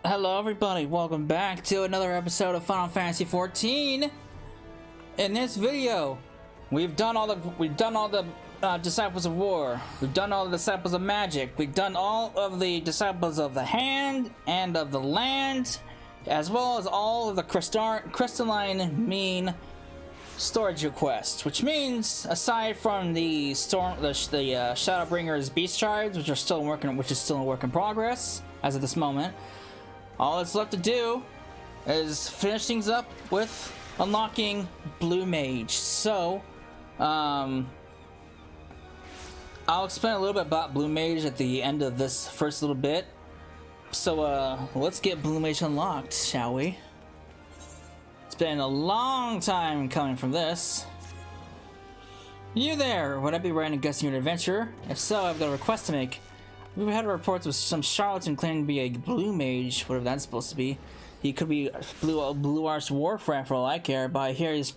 Hello everybody, welcome back to another episode of Final Fantasy XIV. In this video, we've done all the Disciples of War. We've done all the Disciples of Magic. We've done all of the Disciples of the Hand and of the Land, as well as all of the crystalline mean storage requests. Which means, aside from the Shadowbringers beast shards, which is still a work in progress as of this moment. All that's left to do is finish things up with unlocking Blue Mage. So, I'll explain a little bit about Blue Mage at the end of this first little bit. So, let's get Blue Mage unlocked, shall we? It's been a long time coming from this. You there! Would I be right in guessing you're an adventurer? If so, I've got a request to make. We've had reports of some charlatan claiming to be a blue mage, whatever that's supposed to be. He could be blue arts warfare for all I care, but I hear he's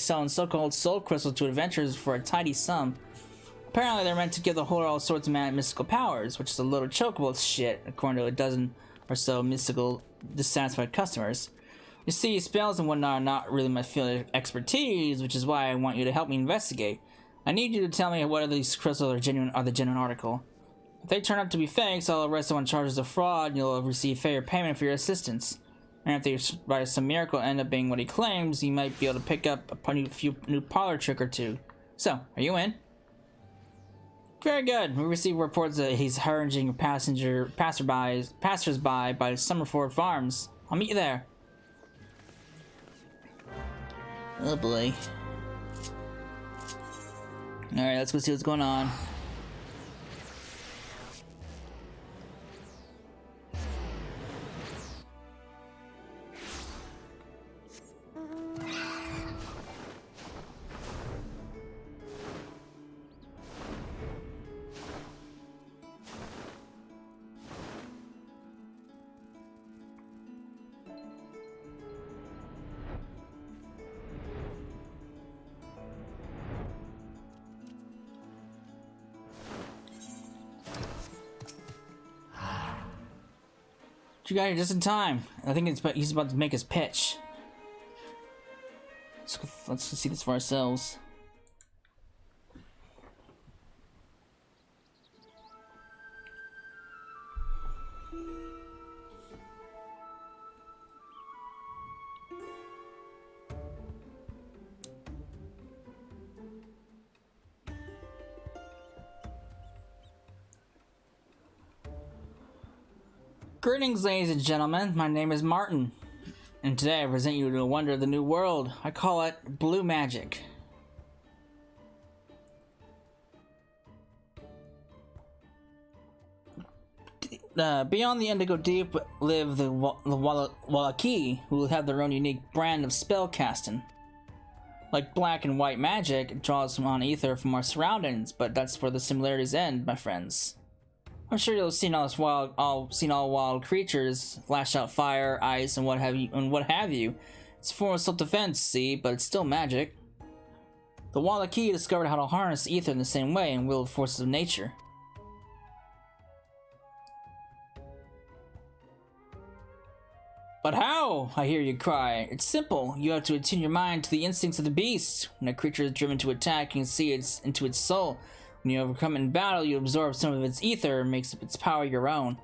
selling so-called soul crystals to adventurers for a tidy sum. Apparently they're meant to give the holder all sorts of mystical powers, which is a little chokeable shit, according to a dozen or so mystical dissatisfied customers. You see, spells and whatnot are not really my field of expertise, which is why I want you to help me investigate. I need you to tell me whether these crystals are the genuine article. If they turn out to be fakes, I'll arrest someone charges of fraud and you'll receive fair payment for your assistance. And if they, by some miracle, end up being what he claims, you might be able to pick up a new parlor trick or two. So, are you in? Very good. We received reports that he's haranguing passersby by Summerford Farms. I'll meet you there. Oh boy. Alright, let's go see what's going on. You got here just in time. I think he's about to make his pitch. Let's see this for ourselves. Greetings, ladies and gentlemen. My name is Martin, and today I present you to a wonder of the new world. I call it Blue Magic. Beyond the Indigo Deep live the Wallaki, who have their own unique brand of spell casting. Like black and white magic, it draws on ether from our surroundings, but that's where the similarities end, my friends. I'm sure you'll have seen all wild creatures lash out fire, ice, and what have you. It's a form of self-defense, see, but it's still magic. The Wallaki discovered how to harness ether in the same way and wield forces of nature. But how? I hear you cry. It's simple. You have to attune your mind to the instincts of the beast. When a creature is driven to attack, you can see into its soul. When you overcome it in battle, you absorb some of its ether and makes its power your own.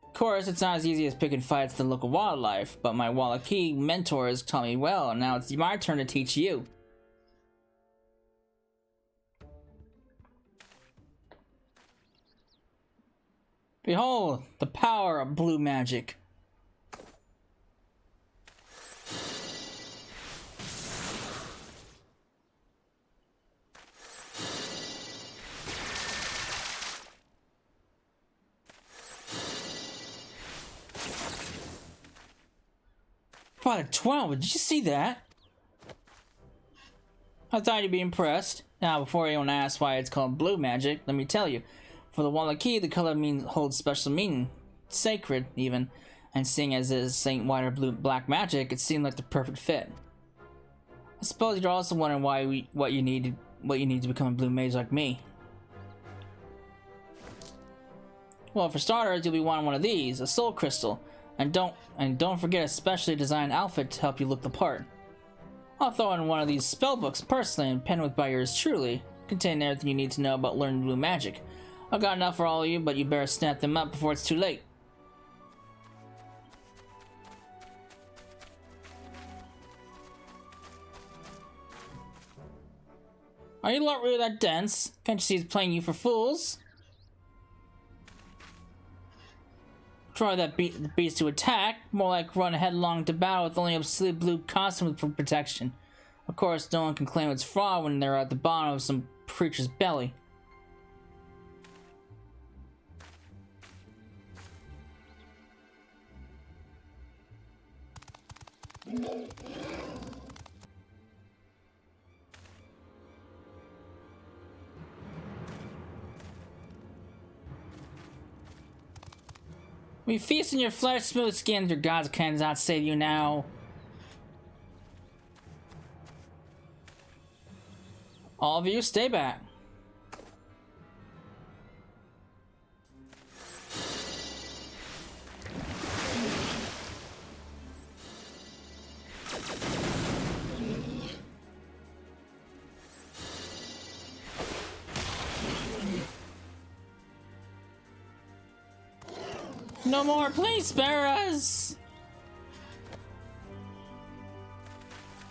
Of course, it's not as easy as picking fights with the local wildlife, but my Wallaki mentors taught me well, and now it's my turn to teach you. Behold, the power of blue magic. Product 12, did you see that? I thought you'd be impressed. Now, before anyone asks why it's called blue magic, let me tell you. For the Wallaki, the color holds special meaning. Sacred, even. And seeing as it is Saint White or black magic, it seemed like the perfect fit. I suppose you're also wondering what you need to become a blue mage like me. Well, for starters, you'll be wanting one of these, a soul crystal. And don't forget a specially designed outfit to help you look the part. I'll throw in one of these spellbooks personally and penned with by yours truly, containing everything you need to know about learning blue magic. I've got enough for all of you, but you better snap them up before it's too late. Are you not really that dense? Can't you see he's playing you for fools? Try that beast to attack, more like run headlong to battle with only a silly blue costume for protection. Of course, no one can claim it's fraud when they're at the bottom of some creature's belly. We feast on your flesh, smooth skins, your gods cannot save you now. All of you, stay back. No more, please spare us!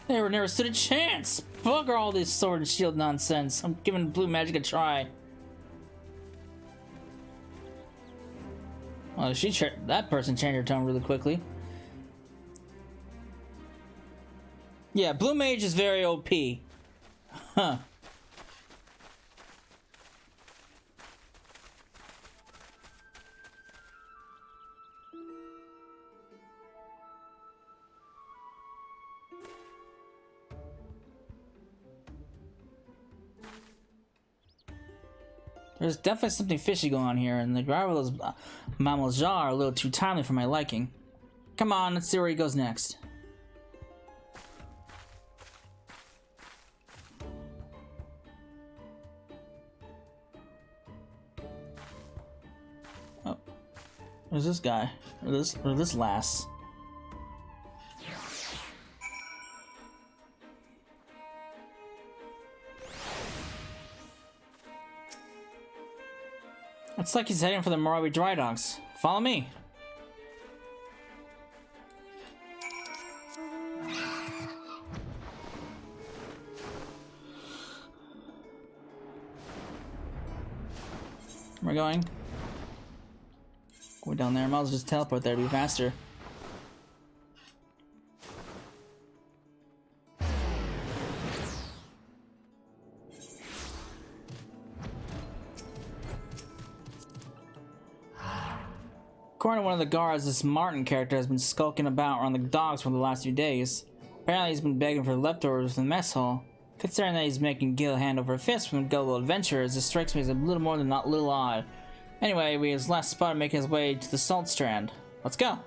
They never stood a chance! Bugger all this sword and shield nonsense. I'm giving blue magic a try. Well, that person changed her tone really quickly. Yeah, blue mage is very OP. Huh. There's definitely something fishy going on here, and the driver of those mammals are a little too timely for my liking. Come on, let's see where he goes next. Oh, there's this guy, or this lass. It's like he's heading for the Morawi dry docks. Follow me. We're going. Go down there. Might as well just teleport there to be faster. According to one of the guards, this Martin character has been skulking about around the docks for the last few days. Apparently he's been begging for leftovers from the mess hall. Considering that he's making Gil hand over fist from gullible adventurers, this strikes me as a little more than not little odd. Anyway, we his last spot making his way to the Salt Strand. Let's go!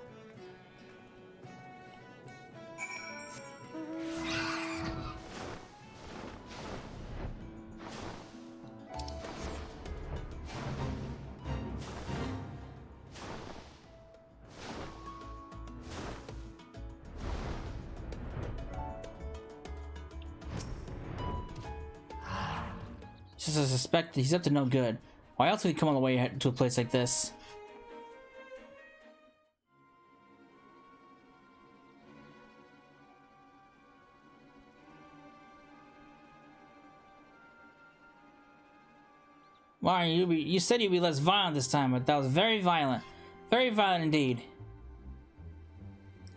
Just as I suspect, he's up to no good. Why else would he come all the way to a place like this? Why, you said you'd be less violent this time, but that was very violent. Very violent indeed.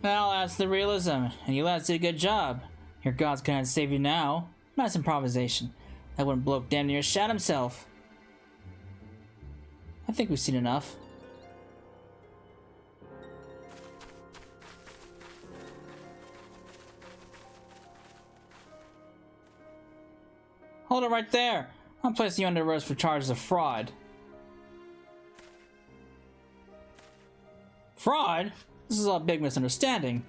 Well, that's the realism, and you lads did a good job. Your gods can't save you now. Nice improvisation. That wouldn't blow up damn near Shad himself. I think we've seen enough. Hold it right there. I'm placing you under arrest for charges of fraud. Fraud? This is a big misunderstanding.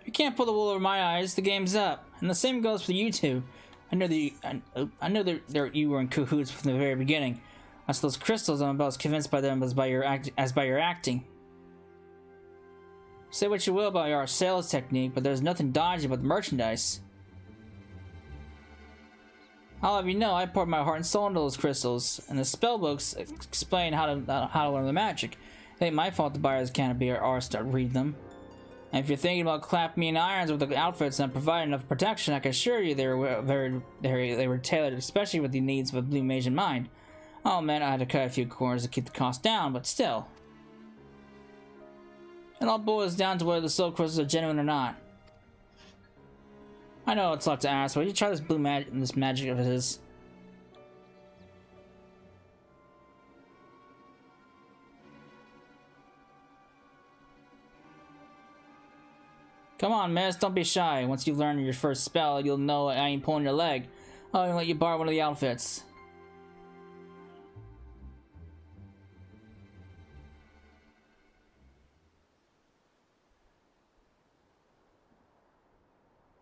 You can't pull the wool over my eyes, the game's up. And the same goes for you two. I know that you were in cahoots from the very beginning. As for those crystals, I'm about as convinced by them as by your acting. Say what you will about our sales technique, but there's nothing dodgy about the merchandise. I'll have you know, I poured my heart and soul into those crystals, and the spellbooks explain how to learn the magic. It ain't my fault the buyers can't be ours to read them. And if you're thinking about clapping me in irons with the outfits and providing enough protection, I can assure you they were tailored especially with the needs of a blue mage in mind. Oh man, I had to cut a few corners to keep the cost down, but still. It all boils down to whether the soul crystals are genuine or not. I know it's a lot to ask, but you try this this magic of his. Come on, miss, don't be shy. Once you learn your first spell, you'll know I ain't pulling your leg. I'll let you borrow one of the outfits.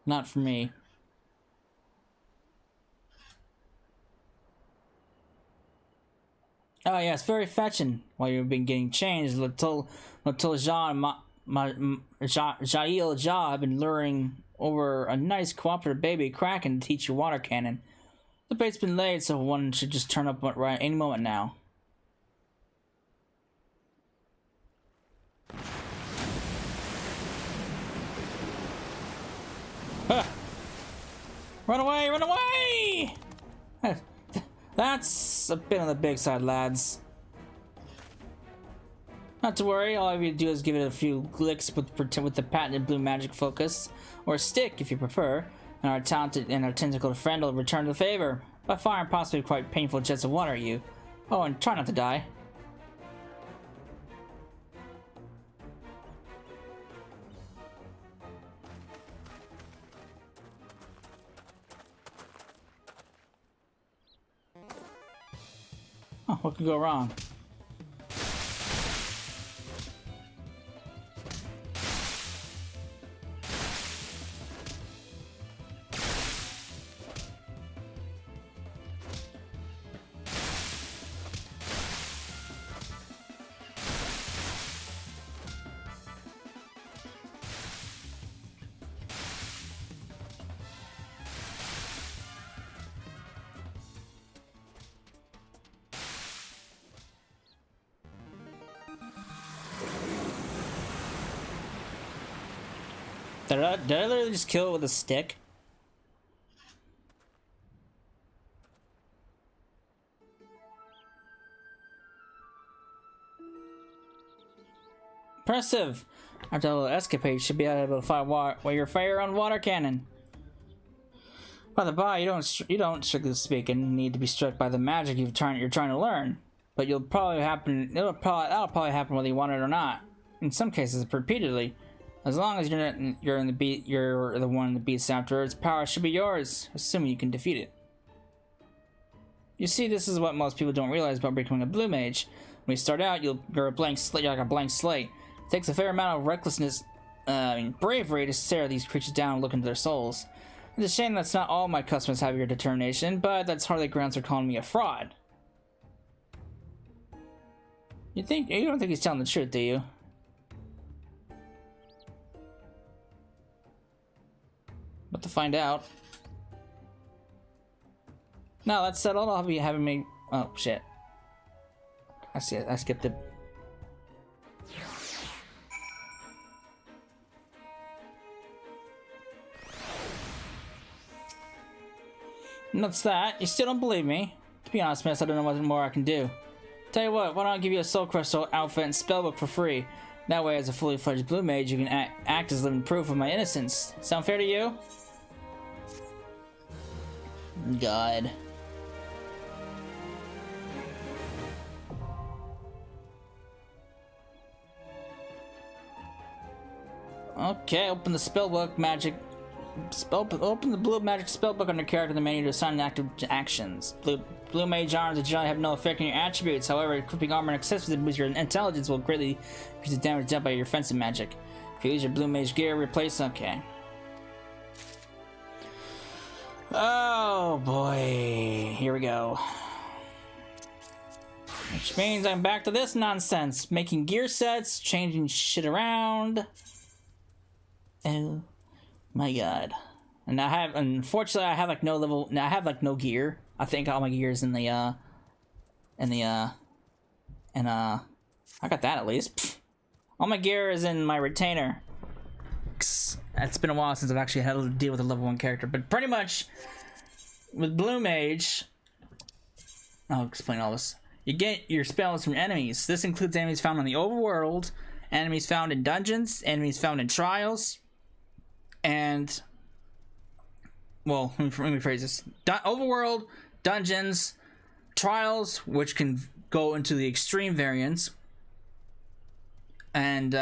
Not for me. Oh yeah, it's very fetching. While you've been getting changed, Jail Jah have been luring over a nice cooperative baby Kraken to teach you water cannon. The bait's been laid, so one should just turn up right any moment now. Huh. Run away! Run away! That's a bit on the big side, lads. Not to worry, all I have to do is give it a few licks with the patented blue magic focus, or a stick if you prefer, and our talented and our tentacled friend will return the favor by firing possibly quite painful jets of water at you. Oh, and try not to die. Oh, what could go wrong? Did I literally just kill it with a stick? Impressive! After a little escapade, you should be able to fight your fire on water cannon. By the by, you don't, strictly speaking, need to be struck by the magic you're trying to learn. But that'll probably happen whether you want it or not. In some cases, repeatedly. As long as you're the one in the beast after, its power should be yours, assuming you can defeat it. You see, this is what most people don't realize about becoming a blue mage. When you start out, you're a blank slate. You're like a blank slate. It takes a fair amount of recklessness, bravery to stare these creatures down and look into their souls. It's a shame that's not all my customers have your determination, but that's hardly grounds for calling me a fraud. You don't think he's telling the truth, do you? But to find out. Now that's settled. I'll be having me. Oh shit! I see it. I skipped it. And that's that. You still don't believe me? To be honest, miss, I don't know what more I can do. Tell you what, why don't I give you a soul crystal outfit and spellbook for free? That way, as a fully fledged blue mage, you can act as living proof of my innocence. Sound fair to you? God. Okay, open the spellbook magic. Open the blue magic spellbook under character in the menu to assign active actions. Blue mage arms generally have no effect on your attributes. However, equipping armor and accessories that boost your intelligence will greatly increase the damage dealt by your offensive magic. If you use your blue mage gear, replace. Okay. Oh boy, here we go. Which means I'm back to this nonsense. Making gear sets, changing shit around. Oh my god. And unfortunately I have like no level, I have like no gear. I think all my gear is I got that at least. Pfft. All my gear is in my retainer. It's been a while since I've actually had to deal with a level 1 character, but pretty much with Blue Mage, I'll explain all this. You get your spells from enemies. This includes enemies found on the overworld, enemies found in dungeons, enemies found in trials, and, well, let me phrase this. Overworld, dungeons, trials, which can go into the extreme variants, and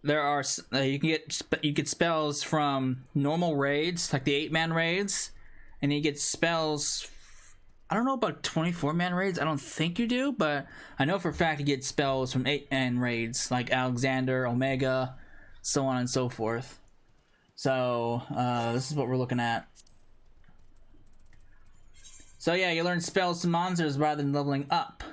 there are you get spells from normal raids, like the 8-man raids, and you get spells. I don't know about 24-man raids. I don't think you do, but I know for a fact you get spells from 8-man raids, like Alexander, Omega, so on and so forth. So this is what we're looking at. So yeah, you learn spells to monsters rather than leveling up,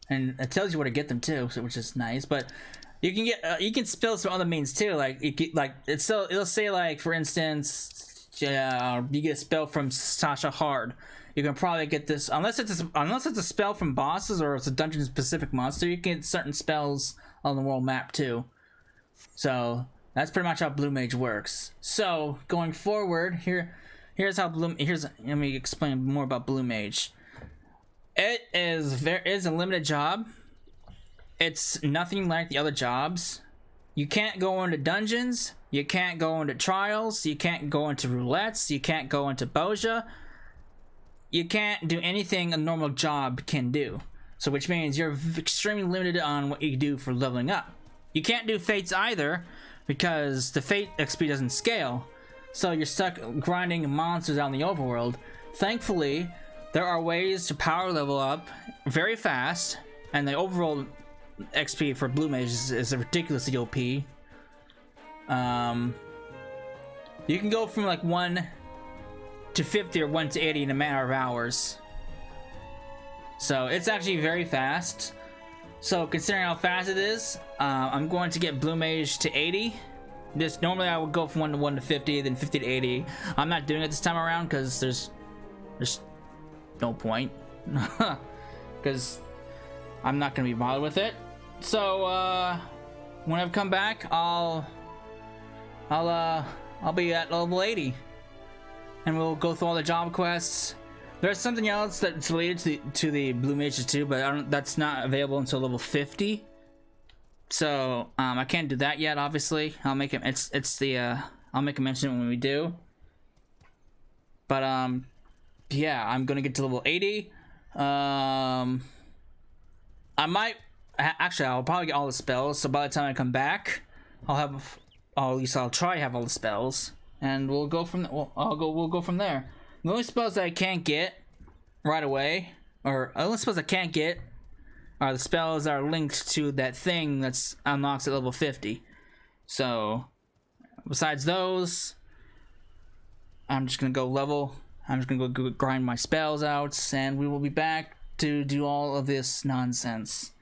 and it tells you where to get them too, which is nice. But you can get spells from other means too. Like it'll say, like, for instance, you get a spell from Sasha Hard. You can probably get this unless it's a spell from bosses or it's a dungeon specific monster. You can get certain spells on the world map too. So that's pretty much how Blue Mage works. So going forward, here's how let me explain more about Blue Mage. It is a limited job. It's nothing like the other jobs. You can't go into dungeons. You can't go into trials. You can't go into roulettes. You can't go into Boja. You can't do anything a normal job can do. So which means you're extremely limited on what you can do for leveling up. You can't do fates either because the fate XP doesn't scale. So you're stuck grinding monsters out in the overworld. Thankfully, there are ways to power level up very fast, and the overall XP for Blue Mage is ridiculously OP. You can go from like 1 to 50 or 1 to 80 in a matter of hours. So it's actually very fast. So considering how fast it is, I'm going to get Blue Mage to 80. Normally I would go from 1 to 50, then 50 to 80. I'm not doing it this time around because there's no point. Because I'm not gonna be bothered with it. So when I come back, I'll be at level 80. And we'll go through all the job quests. There's something else that's related to the Blue Mages too, but that's not available until level 50. So I can't do that yet. Obviously, I'll make it. I'll make a mention when we do. But yeah, I'm gonna get to level 80. I might actually. I'll probably get all the spells. So by the time I come back, at least I'll try to have all the spells. And we'll go from we'll go from there. The only spells that I can't get right away, or the only spells I can't get, are the spells that are linked to that thing that's unlocks at level 50. So besides those, I'm just gonna go grind my spells out, and we will be back to do all of this nonsense.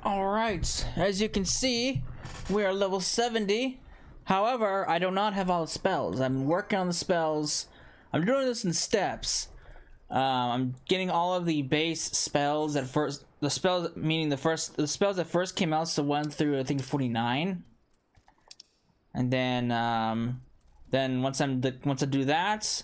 Alright, as you can see, we are level 70. However, I do not have all the spells. I'm working on the spells. I'm doing this in steps. I'm getting all of the base spells at first. The spells that first came out, so 1 through I think 49. And then once I do that,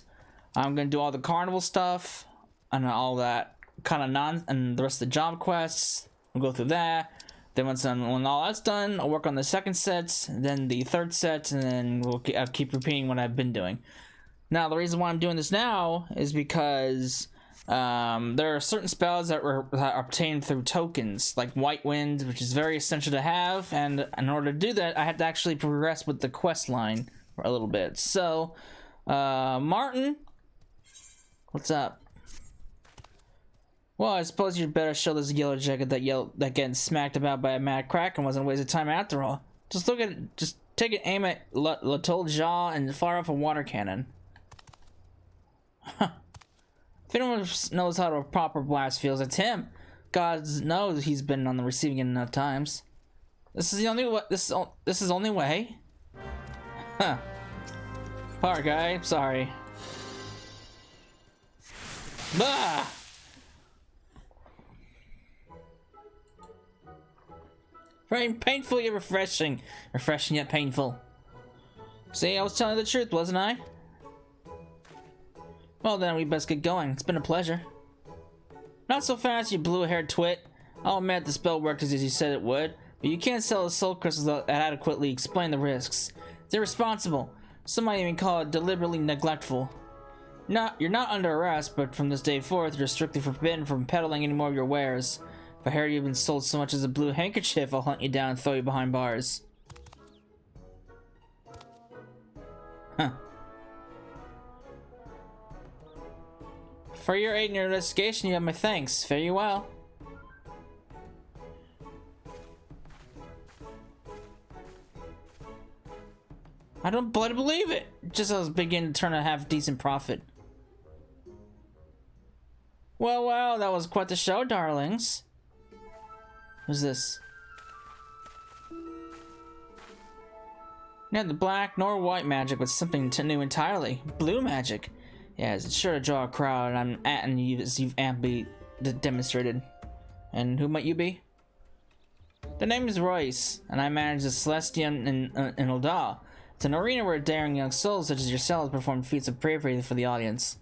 I'm gonna do all the carnival stuff and all that kind of and the rest of the job quests. We'll go through that. Then when all that's done, I'll work on the second set, then the third set, and then I'll keep repeating what I've been doing. Now, the reason why I'm doing this now is because there are certain spells that are obtained through tokens, like White Wind, which is very essential to have, and in order to do that, I had to actually progress with the quest line for a little bit. So, Martin, what's up? Well, I suppose you'd better show this yellow jacket that getting smacked about by a mad kraken wasn't a waste of time after all. Just look at it. Just take an aim at Little Jaw and fire off a water cannon. Huh. If anyone knows how a proper blast feels, it's him. God knows he's been on the receiving end enough times. This is the only way. This is only way. Huh. Poor guy. I'm sorry. Bah! Very painful yet refreshing. Refreshing yet painful. See, I was telling you the truth, wasn't I? Well then, we best get going. It's been a pleasure. Not so fast, you blue-haired twit. I'll admit the spell worked as you said it would, but you can't sell the soul crystals that adequately explain the risks. It's irresponsible. Some might even call it deliberately neglectful. You're not under arrest, but from this day forth, you're strictly forbidden from peddling any more of your wares. If I hear you've been sold so much as a blue handkerchief, I'll hunt you down and throw you behind bars. Huh. For your aid in your investigation, you have my thanks. Fare you well. I don't bloody believe it. Just as I was beginning to turn a half decent profit. Well, that was quite the show, darlings. Who's this? Neither black nor white magic, but something new entirely. Blue magic. Yes, it's sure to draw a crowd, and as you've amply demonstrated. And who might you be? The name is Royce, and I manage the Celestium in Ulda. It's an arena where daring young souls such as yourselves perform feats of bravery for the audience.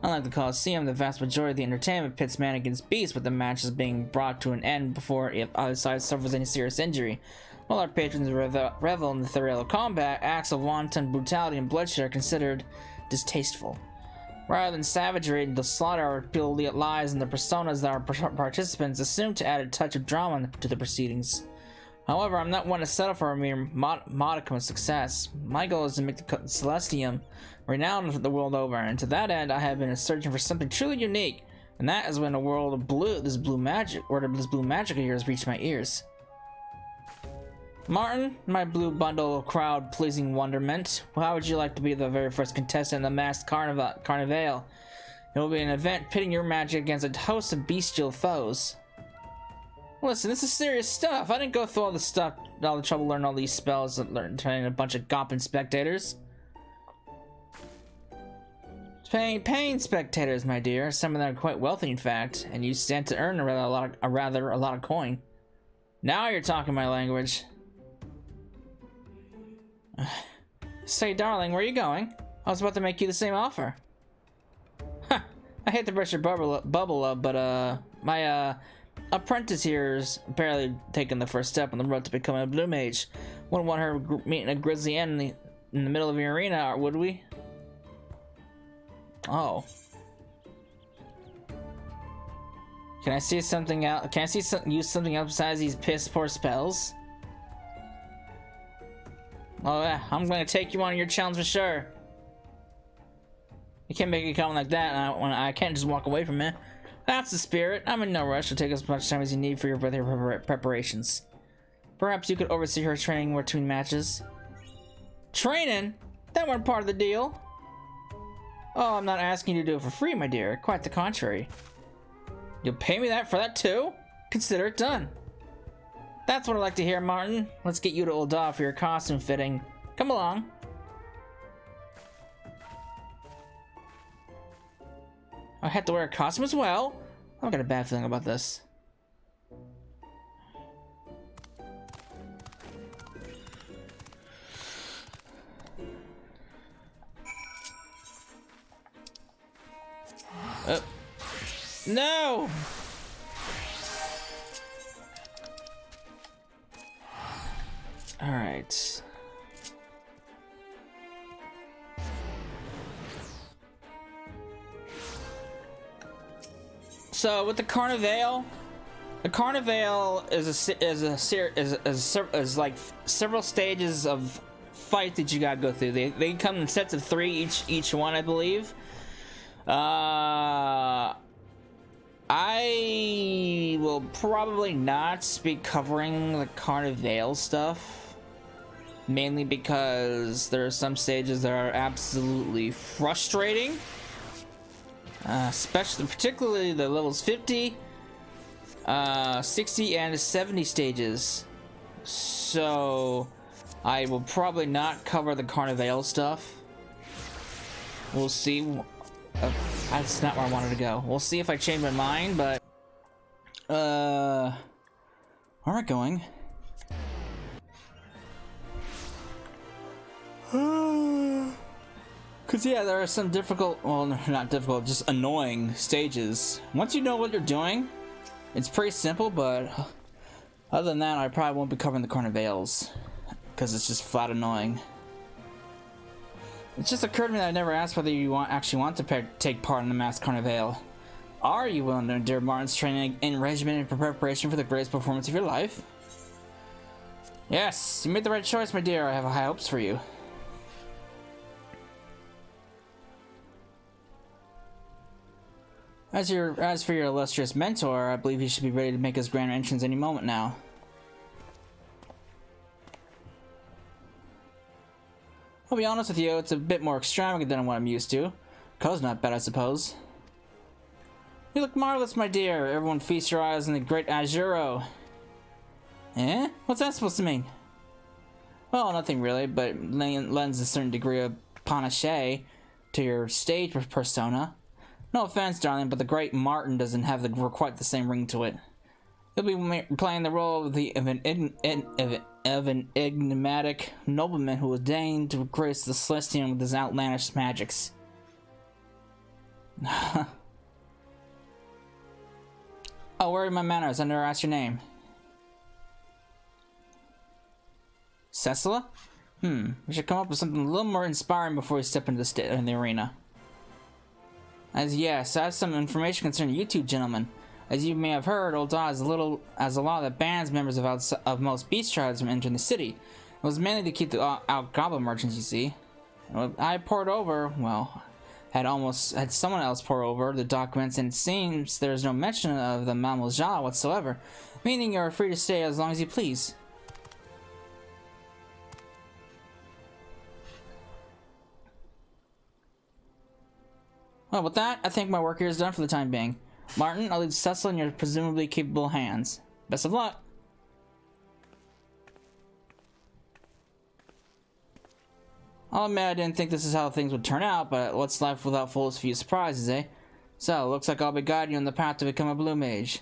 Unlike the Coliseum, the vast majority of the entertainment pits man against beast, with the matches being brought to an end before either side suffers any serious injury. While our patrons revel in the thrill of combat, acts of wanton brutality and bloodshed are considered distasteful. Rather than savagery, the slaughter lies in the personas that our participants assume to add a touch of drama to the proceedings. However, I'm not one to settle for a mere modicum of success. My goal is to make the Celestium renowned the world over, and to that end, I have been searching for something truly unique, and that is when a world of this blue magic of yours reached my ears. Martin, my blue bundle of crowd-pleasing wonderment, how would you like to be the very first contestant in the masked carnival? It will be an event pitting your magic against a host of bestial foes. Listen, this is serious stuff. I didn't go through all the trouble learning all these spells and training a bunch of gopping spectators. Paying spectators, my dear. Some of them are quite wealthy, in fact, and you stand to earn a lot of coin. Now you're talking my language. Say, darling, where are you going? I was about to make you the same offer. Huh. I hate to burst your bubble up, but my apprentice here's barely taken the first step on the road to becoming a blue mage. Wouldn't want her meeting a grisly end in the middle of the arena, would we? Oh. Can I see something else? Can I use something else besides these piss poor spells? Oh yeah, I'm gonna take you on your challenge for sure. You can't make a comment like that, and I can't just walk away from it. That's the spirit. I'm in no rush to take as much time as you need for your preparations. Perhaps you could oversee her training between matches. Training? That weren't part of the deal. Oh, I'm not asking you to do it for free, my dear. Quite the contrary. You'll pay me for that too? Consider it done. That's what I like to hear, Martin. Let's get you to Ulda for your costume fitting. Come along. I had to wear a costume as well. I've got a bad feeling about this. No! Alright. So with the carnival is like several stages of fight that you gotta go through. They come in sets of 3 each one, I believe. I will probably not be covering the carnival stuff. mainly because there are some stages that are absolutely frustrating, particularly the levels 50, 60, and 70 stages. So I will probably not cover the carnival stuff. We'll see. That's not where I wanted to go. We'll see if I change my mind, but where am I going? Cause yeah, there are some difficult, well, not difficult, just annoying stages. Once you know what you're doing, it's pretty simple, but other than that, I probably won't be covering the carnivals, because it's just flat annoying. It just occurred to me that I never asked whether you actually want to take part in the mass carnival. Are you willing to endure Martin's training and regimen in preparation for the greatest performance of your life? Yes, you made the right choice, my dear. I have high hopes for you. As for your illustrious mentor, I believe he should be ready to make his grand entrance any moment now. I'll be honest with you, it's a bit more extravagant than what I'm used to. Color's not bad, I suppose. You look marvelous, my dear. Everyone feast your eyes on the great Azuro. Eh? What's that supposed to mean? Well, nothing really, but lends a certain degree of panache to your stage persona. No offense, darling, but the great Martin doesn't have quite the same ring to it. He'll be playing the role of an enigmatic nobleman who will deign to grace the Celestian with his outlandish magics. Oh, where are my manners? I never asked your name. Cecila? We should come up with something a little more inspiring before we step into the arena. Yes, I have some information concerning you two gentlemen. As you may have heard, Old Da has a law that bans members of most beast tribes from entering the city. It was mainly to keep the out goblin merchants, you see. I pored over, well, had someone else pour over the documents, and it seems there's no mention of the Mademoiselle whatsoever, meaning you're free to stay as long as you please. Well, with that, I think my work here is done for the time being. Martin, I'll leave Cecil in your presumably capable hands. Best of luck! I'll admit I didn't think this is how things would turn out, but what's life without full of few surprises, eh? So, looks like I'll be guiding you on the path to become a blue mage.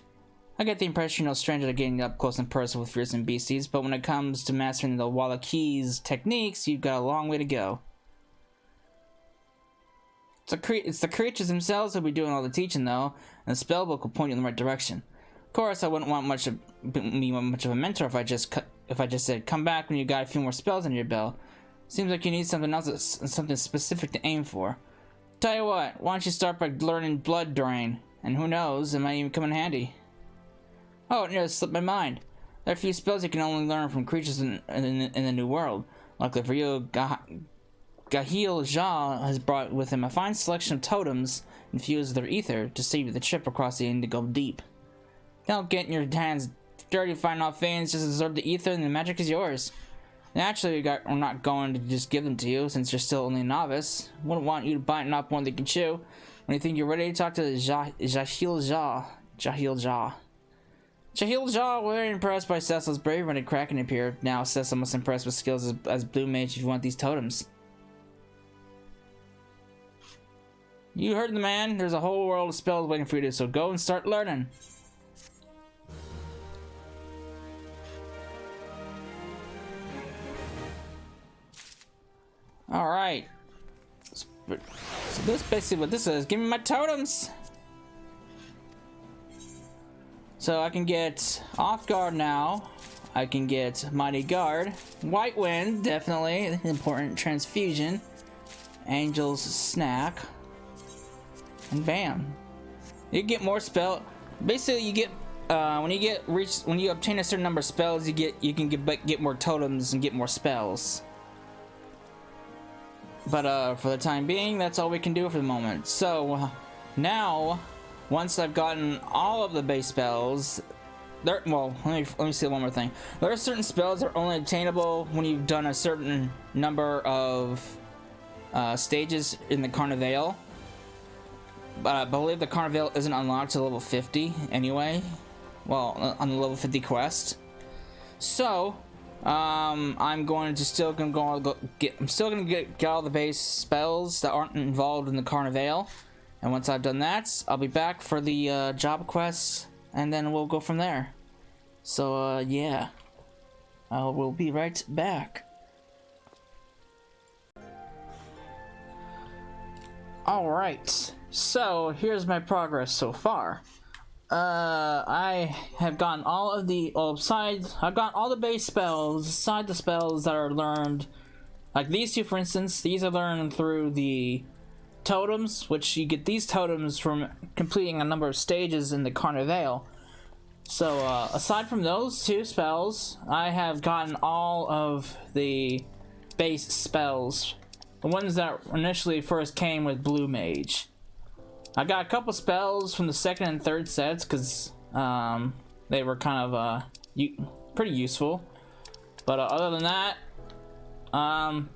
I get the impression you're no stranger to getting up close and personal with fearsome beasties, but when it comes to mastering the Wallachi's techniques, you've got a long way to go. It's the creatures themselves who'll be doing all the teaching, though, and the spellbook will point you in the right direction. Of course, I wouldn't want much of a mentor if I just said, "Come back when you got a few more spells under your belt." Seems like you need something else, something specific to aim for. Tell you what, why don't you start by learning Blood Drain, and who knows, it might even come in handy. Oh, it nearly slipped my mind. There are a few spells you can only learn from creatures in the New World. Luckily for you, Gahil Jah has brought with him a fine selection of totems infused with their ether to save you the trip across the Indigo Deep. Don't get your hands dirty fighting off fiends, just absorb the ether and the magic is yours. Naturally, we're not going to just give them to you since you're still only a novice. Wouldn't want you to bite off more than you can chew. When you think you're ready to talk to Jahil Jah. Jahil Jah was very impressed by Cecil's bravery when Kraken appeared. Now Cecil must impress with skills as Blue Mage if you want these totems. You heard the man. There's a whole world of spells waiting for you to, so go and start learning. Alright. So this is basically what this is. Give me my totems! So I can get Off Guard now. I can get Mighty Guard. White Wind, definitely. Important. Transfusion. Angel's Snack. And bam. You get more spell. Basically you get when you obtain a certain number of spells, you can get more totems and get more spells. But for the time being, that's all we can do for the moment. So now, once I've gotten all of the base spells, well, let me say one more thing. There are certain spells that are only obtainable when you've done a certain number of stages in the carnival. But I believe the carnival isn't unlocked to level 50 anyway. Well, on the level 50 quest. So, I'm still gonna get all the base spells that aren't involved in the carnival. And once I've done that, I'll be back for the job quests, and then we'll go from there. So, yeah. I will be right back. Alright, so here's my progress so far. I have gotten all of the, I've got all the base spells, aside the spells that are learned, like these two for instance. These are learned through the totems, which you get these totems from completing a number of stages in the carnival. So, aside from those two spells, I have gotten all of the base spells. The ones that initially first came with Blue Mage. I got a couple spells from the second and third sets, because they were kind of pretty useful. But other than that,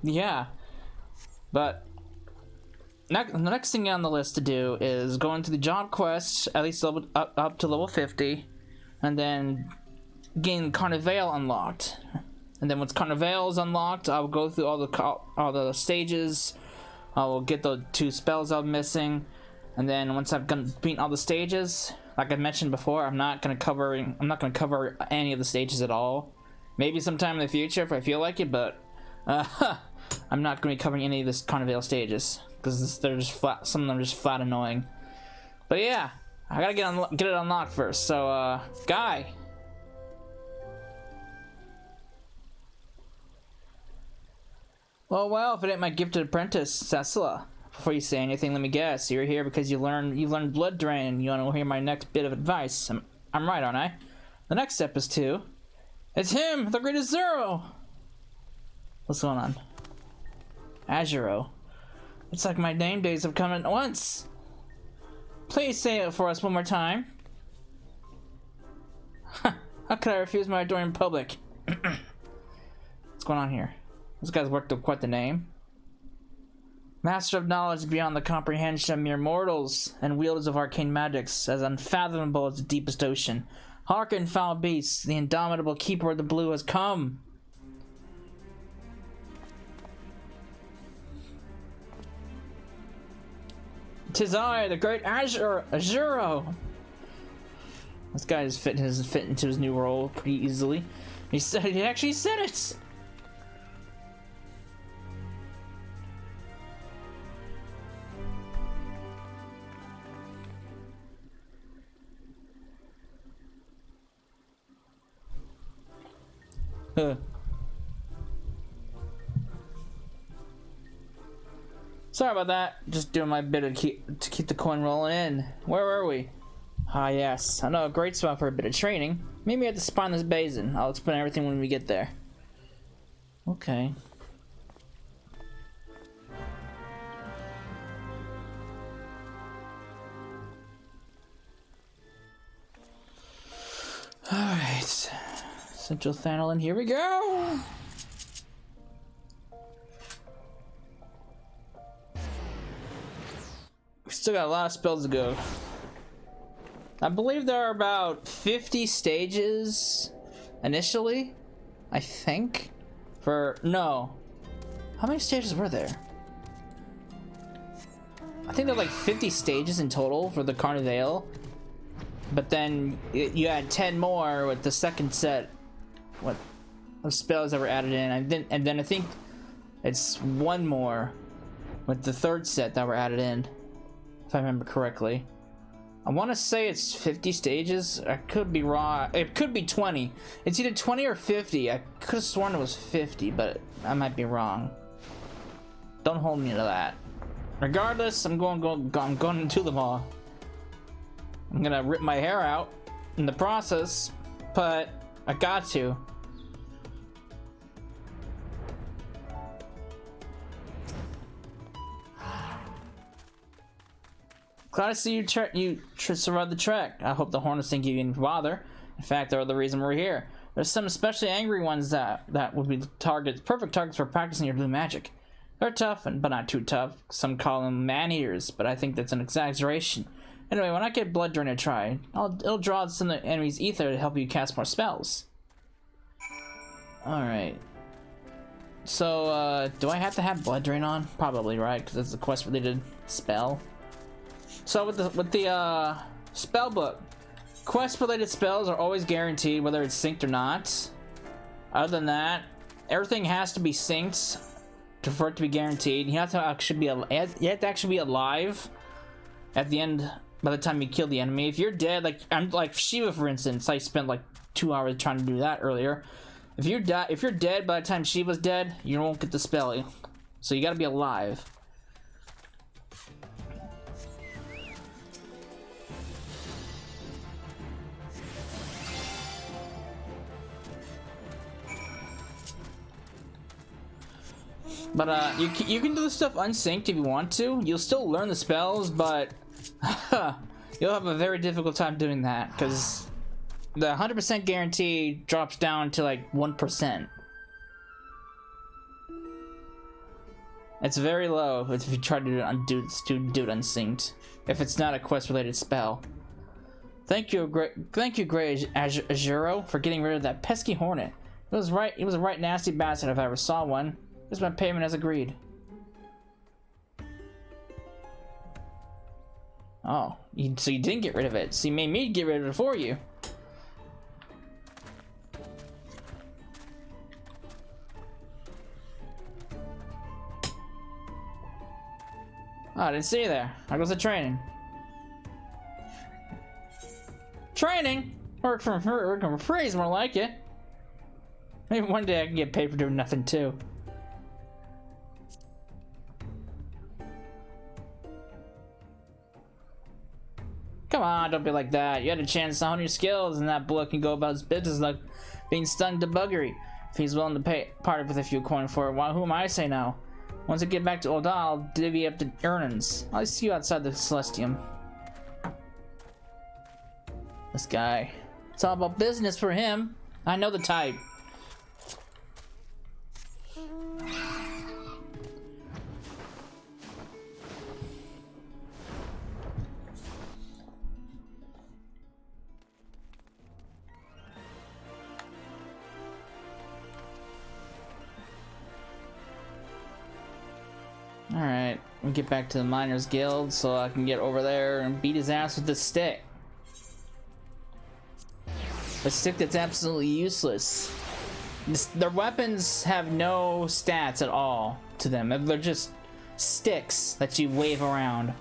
yeah. But the next thing on the list to do is go into the job quest, at least up to level 50. And then gain Carnival unlocked. And then once Carnival is unlocked, I will go through all the stages. I will get the two spells I'm missing. And then once I've beaten all the stages, like I mentioned before, I'm not gonna cover any of the stages at all. Maybe sometime in the future if I feel like it, but I'm not gonna be covering any of this Carnival stages because they're just flat. Some of them are just flat annoying. But yeah. I gotta get it unlocked first, so, Guy! Well, if it ain't my gifted apprentice, Cecila. Before you say anything, let me guess. You're here because you learned Blood Drain, and you wanna hear my next bit of advice. I'm right, aren't I? The next step is to... It's him! The greatest Zero! What's going on? Azuro. It's like my name days have come at once! Please say it for us one more time. How could I refuse my adoring public? What's going on here? This guy's worked up quite the name. Master of knowledge beyond the comprehension of mere mortals, and wielders of arcane magics, as unfathomable as the deepest ocean. Hearken, foul beasts, the indomitable keeper of the blue has come. Tis I, the great Azuro. This guy is fit into his new role pretty easily. He actually said it. Sorry about that. Just doing my bit to keep the coin rolling in. Where were we? Ah, yes. I know a great spot for a bit of training. Meet me at the Spineless Basin. I'll explain everything when we get there. Okay. Alright. Central Thanolin, here we go! We still got a lot of spells to go. I believe there are about 50 stages initially, I think. No. How many stages were there? I think there are like 50 stages in total for the Carnival. But then you add 10 more with the second set of spells that were added in. And then I think it's one more with the third set that were added in, if I remember correctly. I want to say it's 50 stages. I could be wrong. It could be 20. It's either 20 or 50. I could have sworn it was 50, but I might be wrong. Don't hold me to that. Regardless, I'm going to do them all. I'm gonna rip my hair out in the process, but I got to. Glad to see you survived the trek. I hope the Hornets didn't give you any bother. In fact, they're the reason we're here. There's some especially angry ones that would be perfect targets for practicing your blue magic. They're tough, but not too tough. Some call them man-eaters, but I think that's an exaggeration. Anyway, when I get Blood Drain to try, it'll draw some of the enemy's ether to help you cast more spells. Alright. So, do I have to have Blood Drain on? Probably, right? Because it's a quest-related spell. So with the spell book, quest-related spells are always guaranteed, whether it's synced or not. Other than that, everything has to be synced for it to be guaranteed. You have to actually be alive at the end by the time you kill the enemy. If you're dead, like Shiva for instance, I spent like 2 hours trying to do that earlier. If you're dead by the time Shiva's dead, you won't get the spell. So you gotta be alive. But you can do the stuff unsynced if you want to. You'll still learn the spells, but you'll have a very difficult time doing that because the 100% guarantee drops down to like 1%. It's very low if you try to do it unsynced. If it's not a quest-related spell. Thank you, Grey Azuro, for getting rid of that pesky hornet. He was a right nasty bastard if I ever saw one. Here's my payment as agreed. Oh, so you didn't get rid of it. So you made me get rid of it for you. Oh, I didn't see you there. How goes the training? Training? Work for free is more like it. Maybe one day I can get paid for doing nothing too. Come on, don't be like that. You had a chance to hone your skills, and that book can go about his business like being stung to buggery. If he's willing to pay part with a few coin for it, well, who am I to say no? Once I get back to Oldal, I'll divvy up the earnings. I'll see you outside the Celestium. This guy. It's all about business for him. I know the type. Alright, we get back to the Miners Guild so I can get over there and beat his ass with this stick. A stick that's absolutely useless. Their weapons have no stats at all to them. They're just sticks that you wave around.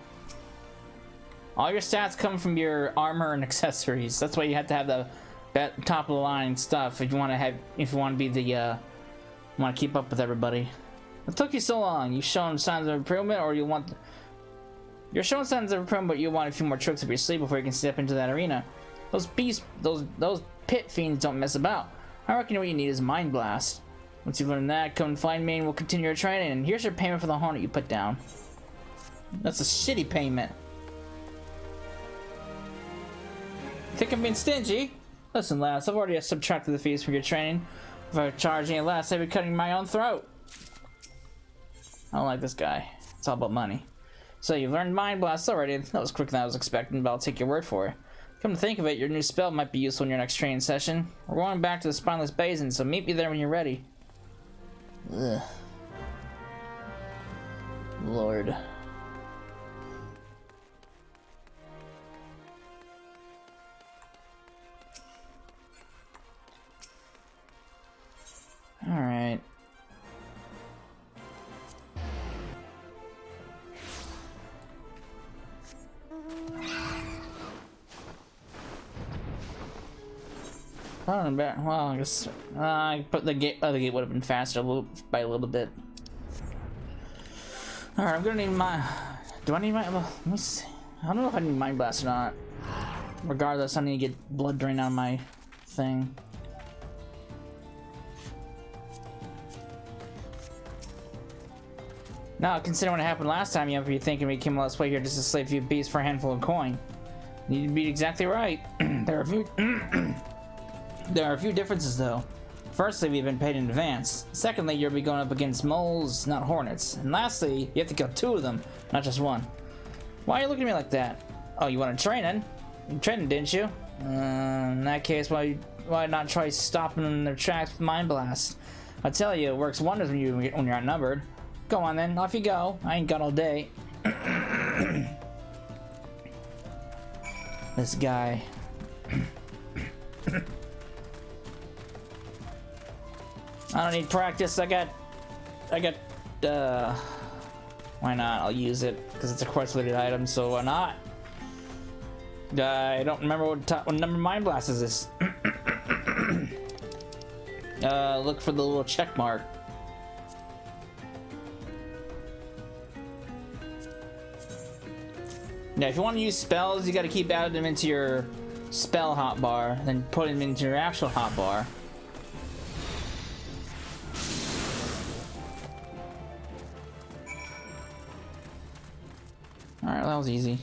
All your stats come from your armor and accessories. That's why you have to have the top of the line stuff if you want to be the want to keep up with everybody. What took you so long? You showing signs of improvement, or you're showing signs of improvement, but you want a few more tricks up your sleeve before you can step into that arena. Those pit fiends don't mess about. I reckon what you need is Mind Blast. Once you've learned that, come and find me and we'll continue your training. And here's your payment for the hornet you put down. That's a shitty payment. Think I'm being stingy? Listen, lass, I've already subtracted the fees for your training. If I charge any less, I'd be cutting my own throat. I don't like this guy. It's all about money. So you've learned Mind Blast already. That was quicker than I was expecting, but I'll take your word for it. Come to think of it, your new spell might be useful in your next training session. We're going back to the Spineless Basin, so meet me there when you're ready. Ugh. Lord. Alright. Well, I guess I put the gate. Oh, the gate would have been faster by a little bit. All right, I'm gonna need my. Do I need my? Let me see. I don't know if I need Mind Blast or not. Regardless, I need to get blood drained out of my thing. Now, considering what happened last time, you might be thinking we came all this way here just to slay a few beasts for a handful of coin. You'd be exactly right. There are a few. There are a few differences though. Firstly, we've been paid in advance. Secondly, you'll be going up against moles, not hornets. And lastly, you have to kill 2 of them, not just 1. Why are you looking at me like that? Oh, you wanted training? You trained, didn't you? In that case, why not try stopping them in their tracks with Mind Blast? I tell you, it works wonders when you're outnumbered. Go on then, off you go. I ain't got all day. This guy. I don't need practice. I got. Why not? I'll use it because it's a quest-related item. So why not? I don't remember what number Mind Blast is this. Look for the little check mark. Yeah, if you want to use spells, you got to keep adding them into your spell hotbar, then put them into your actual hotbar. Alright, well, that was easy.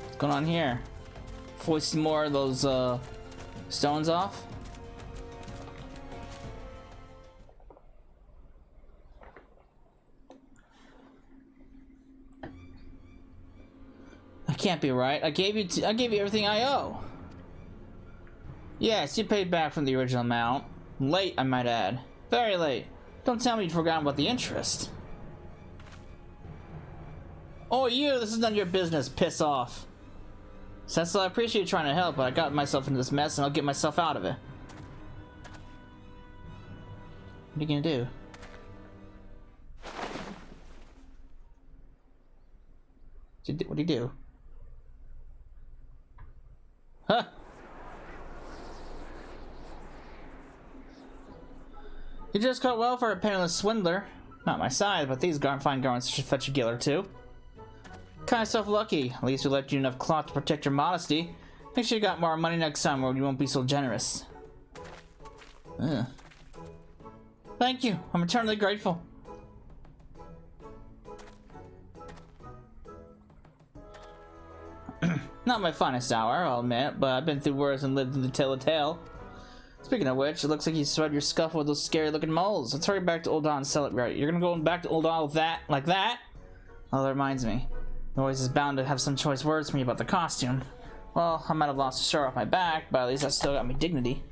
What's going on here? Foist some more of those stones off. That can't be right. I gave you everything I owe. Yes, you paid back from the original amount. Late, I might add. Very late. Don't tell me you'd forgotten about the interest. Oh, you! This is none of your business. Piss off. Cecil, I appreciate you trying to help, but I got myself into this mess and I'll get myself out of it. What are you gonna do? What do you do? Huh? You just got well for a penniless swindler. Not my size, but these fine garments should fetch a gill or 2. Kind of self-lucky. At least we left you enough cloth to protect your modesty. Make sure you got more money next time or you won't be so generous. Ugh. Thank you. I'm eternally grateful. Not my finest hour, I'll admit, but I've been through worse and lived through the tale of tale. Speaking of which, it looks like you survived your scuffle with those scary-looking moles. Let's hurry back to Old Dawn and celebrate. You're gonna go back to Old Dawn with that, like that? Oh, that reminds me. Noise is bound to have some choice words for me about the costume. Well, I might have lost a shirt off my back, but at least I still got my dignity.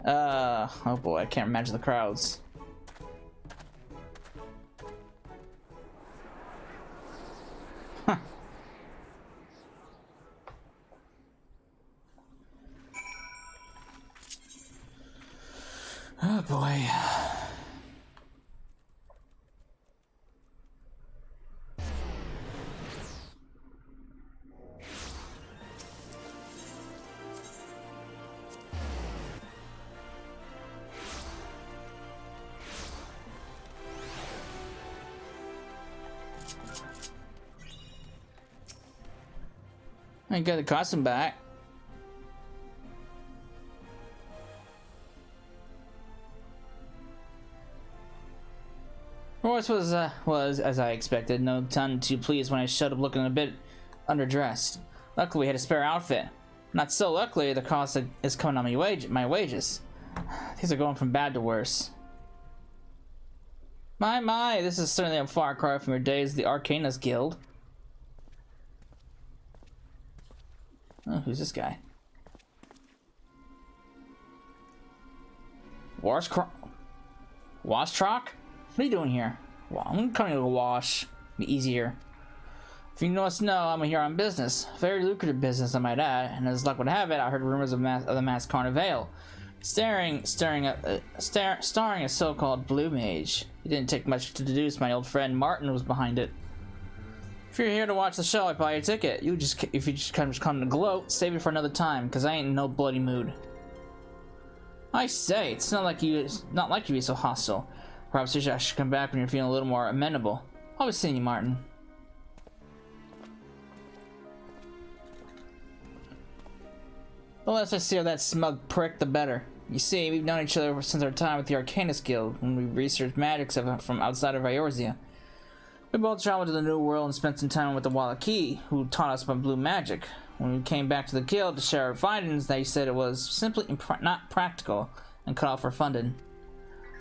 Oh boy, I can't imagine the crowds. Huh. Oh boy. I got the costume back. Royce was as I expected, no ton too pleased when I showed up looking a bit underdressed. Luckily, we had a spare outfit. Not so luckily, the cost is coming on my wages. Things are going from bad to worse. My, this is certainly a far cry from your days at the Arcanist Guild. Oh, who's this guy? Washtrock? What are you doing here? Well, I'm coming to wash. Be easier. If you know us, I'm here on business. Very lucrative business, I might add. And as luck would have it, I heard rumors of the masked carnival. Starring a so-called Blue Mage. It didn't take much to deduce my old friend Martin was behind it. If you're here to watch the show, I buy a ticket. If you just come to gloat, save it for another time, cause I ain't in no bloody mood. I say, it's not like you be so hostile. Perhaps I should come back when you're feeling a little more amenable. I'll be seeing you, Martin. The less I see of that smug prick, the better. You see, we've known each other since our time with the Arcanist Guild, when we researched magics from outside of Eorzea. We both traveled to the New World and spent some time with the Wallachie, who taught us about blue magic. When we came back to the guild to share our findings, they said it was simply not practical and cut off our funding.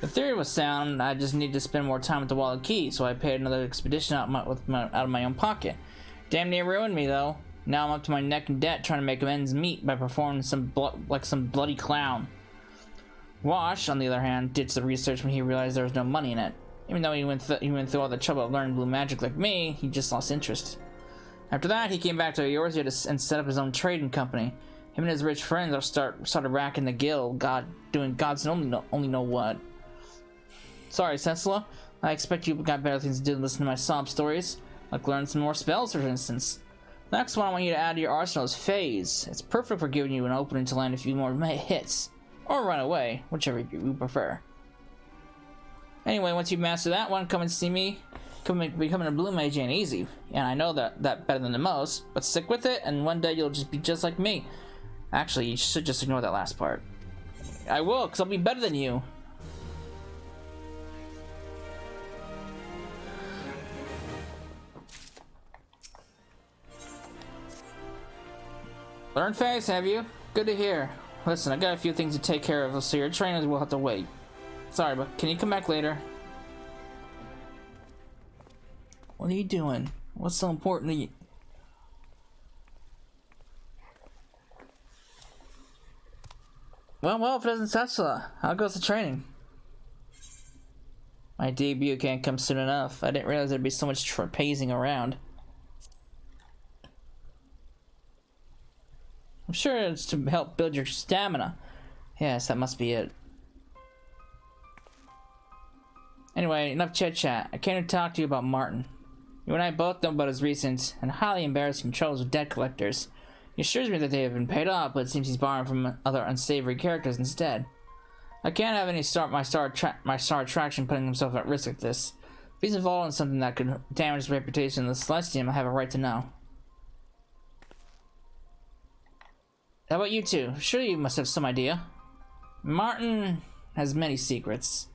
The theory was sound. I just needed to spend more time with the Wall of Key, so I paid another expedition out of my own pocket. Damn near ruined me though. Now I'm up to my neck in debt trying to make ends meet by performing some bloody clown. Wash, on the other hand, ditched the research when he realized there was no money in it. Even though he went through all the trouble of learning blue magic like me, he just lost interest. After that, he came back to Eorzea and set up his own trading company. Him and his rich friends started racking the guild, doing God's only know what. Sorry, Cecila. I expect you got better things to do than listen to my sob stories, like learn some more spells, for instance. The next one I want you to add to your arsenal is Phase. It's perfect for giving you an opening to land a few more hits, or run away, whichever you prefer. Anyway, once you master that one, come and see me. Becoming a blue mage ain't easy, and I know that better than the most, but stick with it, and one day you'll just be just like me. Actually, you should just ignore that last part. I will, because I'll be better than you. Learn Phase, have you? Good to hear. Listen, I got a few things to take care of, so your trainers will have to wait. Sorry, but can you come back later? What are you doing? What's so important to you? Well, if it isn't Cecila, how goes the training? My debut can't come soon enough. I didn't realize there'd be so much pacing around. I'm sure it's to help build your stamina. Yes, that must be it. Anyway, enough chit-chat. I came to talk to you about Martin. You and I both know about his recent and highly embarrassing troubles with debt collectors. He assures me that they have been paid off, but it seems he's borrowing from other unsavory characters instead. I can't have my star attraction putting himself at risk like this. If he's involved in something that could damage his reputation in the Celestium, I have a right to know. How about you two? Surely you must have some idea. Martin has many secrets.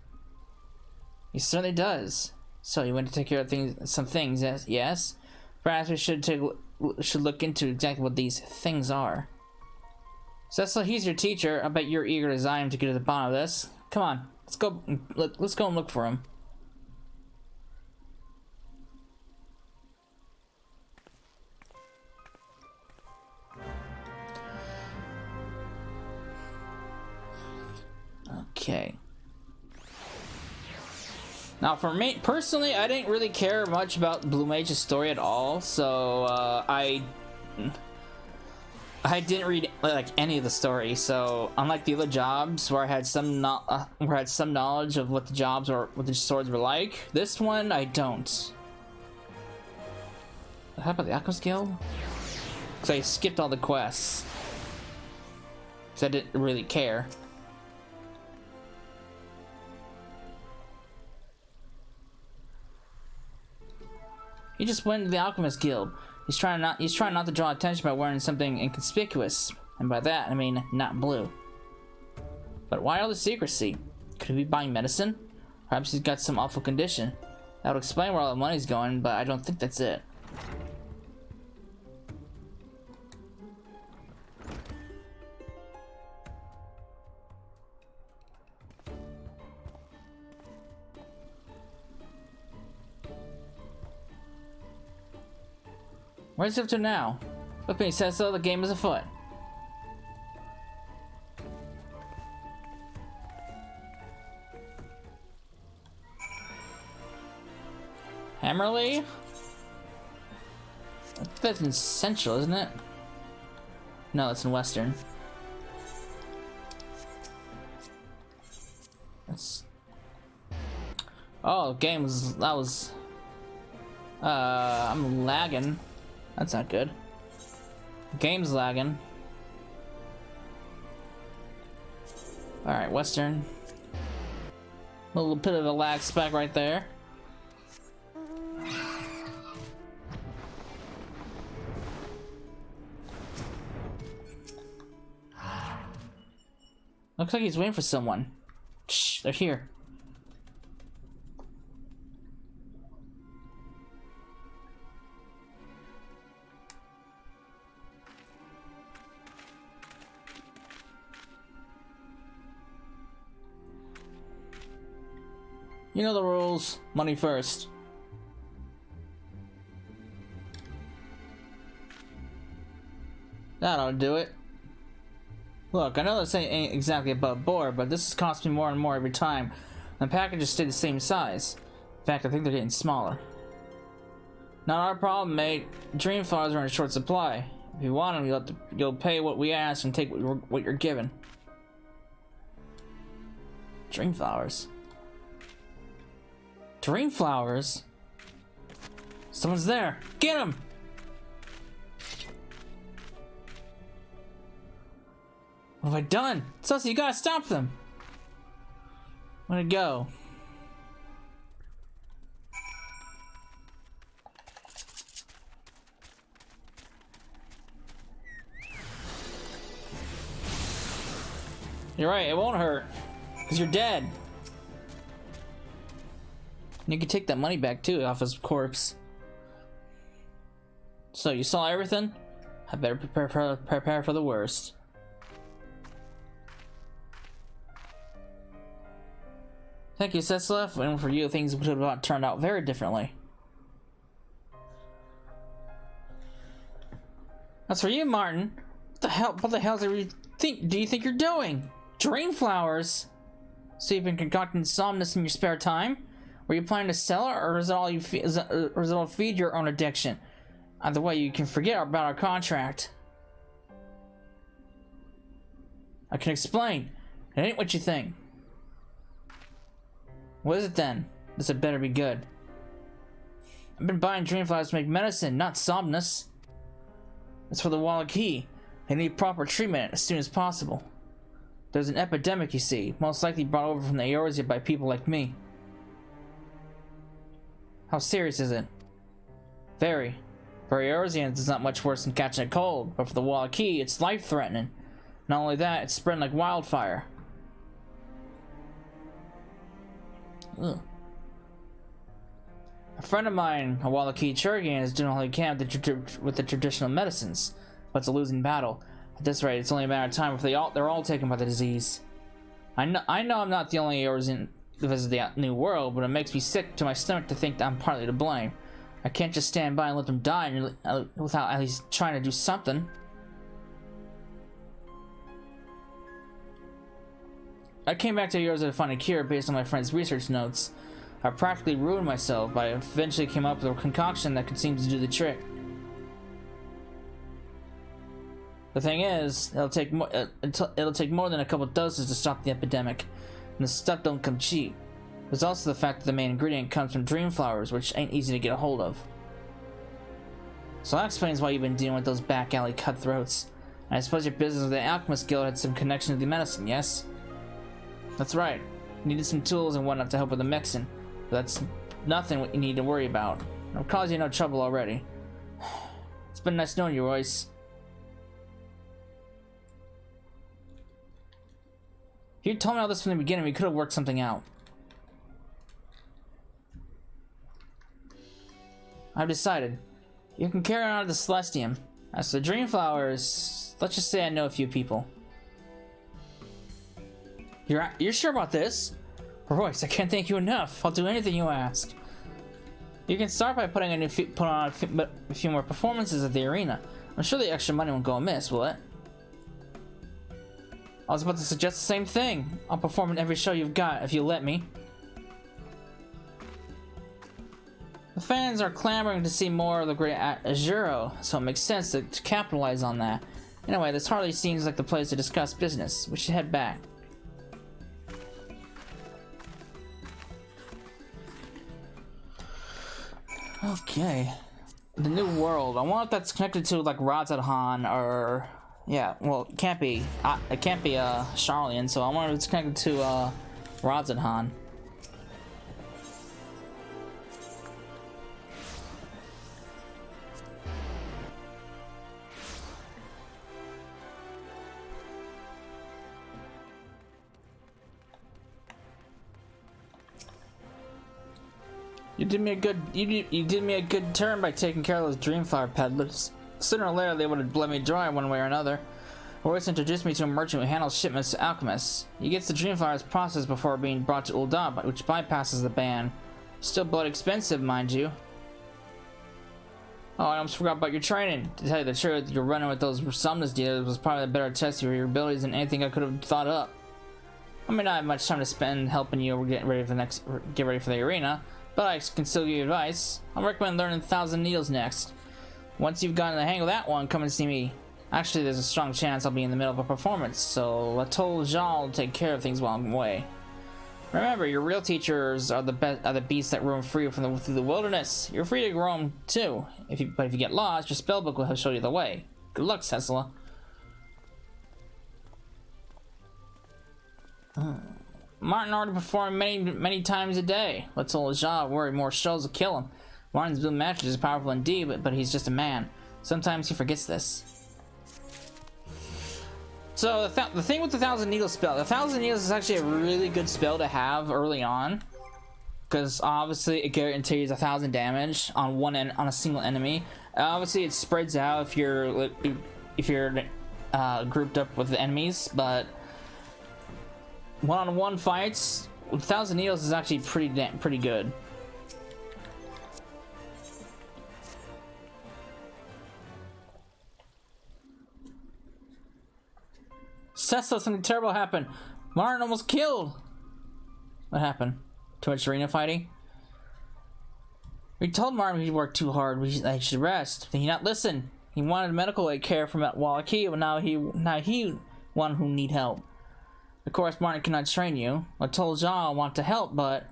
He certainly does. So you went to take care of some things, yes? Perhaps we should look into exactly what these things are. Cecil, he's your teacher. I bet you're eager as I am to get to the bottom of this. Come on, let's go and look for him. Okay. Now, for me personally, I didn't really care much about Blue Mage's story at all, so I didn't read like any of the story. So unlike the other jobs where I had some knowledge of what the jobs or what the swords were like, this one I don't. How about the Alchemist Guild? Because I skipped all the quests because I didn't really care. He just went to the Alchemist Guild. He's trying not to draw attention by wearing something inconspicuous, and by that I mean not blue. But why all the secrecy? Could he be buying medicine? Perhaps he's got some awful condition. That would explain where all the money's going, but I don't think that's it. Where's it up to now? With me says so, the game is afoot. Hammerley? That's in Central, isn't it? No, it's in Western. That's... Oh, I'm lagging. That's not good. Game's lagging. Alright, Western. A little bit of a lag spike right there. Looks like he's waiting for someone. Shh, they're here. You know the rules. Money first. That ought to do it. Look, I know this ain't exactly above board, but this is costing me more and more every time. And the packages stay the same size. In fact, I think they're getting smaller. Not our problem, mate. Dream flowers are in short supply. If you want them, you'll pay what we ask and take what you're given. Dream flowers. Dream flowers? Someone's there. Get him! What have I done? Sussy, you gotta stop them! Where'd it go? You're right, it won't hurt. Because you're dead. You can take that money back too off his corpse. So, you saw everything? I better prepare for the worst. Thank you, Cecilef. And for you, things would have turned out very differently. As for you, Martin, what the hell do you think you're doing? Dream flowers? So you've been concocting somnus in your spare time? Were you planning to sell it, or is it all feed your own addiction? Either way, you can forget about our contract. I can explain. It ain't what you think. What is it then? This had better be good. I've been buying dream flowers to make medicine, not somnus. It's for the Wallachie. They need proper treatment as soon as possible. There's an epidemic, you see, most likely brought over from the Eorzea by people like me. How serious is it? Very. For Eorzeans, it's not much worse than catching a cold, but for the Wallachie, it's life-threatening. Not only that, it's spreading like wildfire. Ugh. A friend of mine, a Wallachie Churgian, is doing all he can with the traditional medicines, but it's a losing battle. At this rate, it's only a matter of time before they're all taken by the disease. I know I'm not the only Eorzean to visit the New World, but it makes me sick to my stomach to think that I'm partly to blame. I can't just stand by and let them die without at least trying to do something. I came back to Eorzea to find a cure based on my friend's research notes. I practically ruined myself, but I eventually came up with a concoction that could seem to do the trick. The thing is, it'll take more than a couple doses to stop the epidemic, and the stuff don't come cheap. There's also the fact that the main ingredient comes from dream flowers, which ain't easy to get a hold of. So that explains why you've been dealing with those back alley cutthroats. And I suppose your business with the Alchemist Guild had some connection to the medicine, yes? That's right. You needed some tools and whatnot to help with the mixing, but that's nothing what you need to worry about. I've caused you no trouble already. It's been nice knowing you, Royce. If you'd told me all this from the beginning, we could have worked something out. I've decided. You can carry on the Celestium. As for the Dream Flowers, let's just say I know a few people. You're sure about this? Royce, I can't thank you enough. I'll do anything you ask. You can start by putting on a few more performances at the arena. I'm sure the extra money won't go amiss, will it? I was about to suggest the same thing. I'll perform in every show you've got, if you let me. The fans are clamoring to see more of the great Azuro, so it makes sense to capitalize on that. Anyway, this hardly seems like the place to discuss business. We should head back. Okay. The New World. I wonder if that's connected to, like, Razadhan or... Yeah, well, it can't be. It can't be Charlian, so I wonder if it's connected to Razadhan. You did me a good. You did me a good turn by taking care of those Dreamflower peddlers. Sooner or later, they would have bled me dry one way or another. Royce introduced me to a merchant who handles shipments to alchemists. He gets the Dreamflyers processed before being brought to Ul'dah, which bypasses the ban. Still blood expensive, mind you. Oh, I almost forgot about your training. To tell you the truth, your running with those summoners dealers was probably a better test of your abilities than anything I could have thought up. I may not have much time to spend helping you get ready for the arena, but I can still give you advice. I recommend learning 1,000 Needles next. Once you've gotten the hang of that one, come and see me. Actually, there's a strong chance I'll be in the middle of a performance, so I told Jean will take care of things while I'm away. Remember, your real teachers are the beasts that roam free through the wilderness. You're free to roam too, but if you get lost, your spellbook will show you the way. Good luck, Cecila. Martin already performed many times a day. Let's old Jean worry more shows will kill him. Martin's blue magic is powerful indeed, but he's just a man. Sometimes he forgets this. So the thing with the 1,000 Needles spell, the 1,000 Needles is actually a really good spell to have early on, because obviously it guarantees 1,000 damage on a single enemy. Obviously it spreads out if you're grouped up with the enemies, but one-on-one fights, 1,000 Needles is actually pretty good. Cecil, something terrible happened. Martin almost killed. What happened? Too much arena fighting? We told Martin he worked too hard. He should rest. Did he not listen? He wanted medical aid care from Wallachia, but now he one who need help. Of course, Martin cannot train you. I told Jean I want to help, but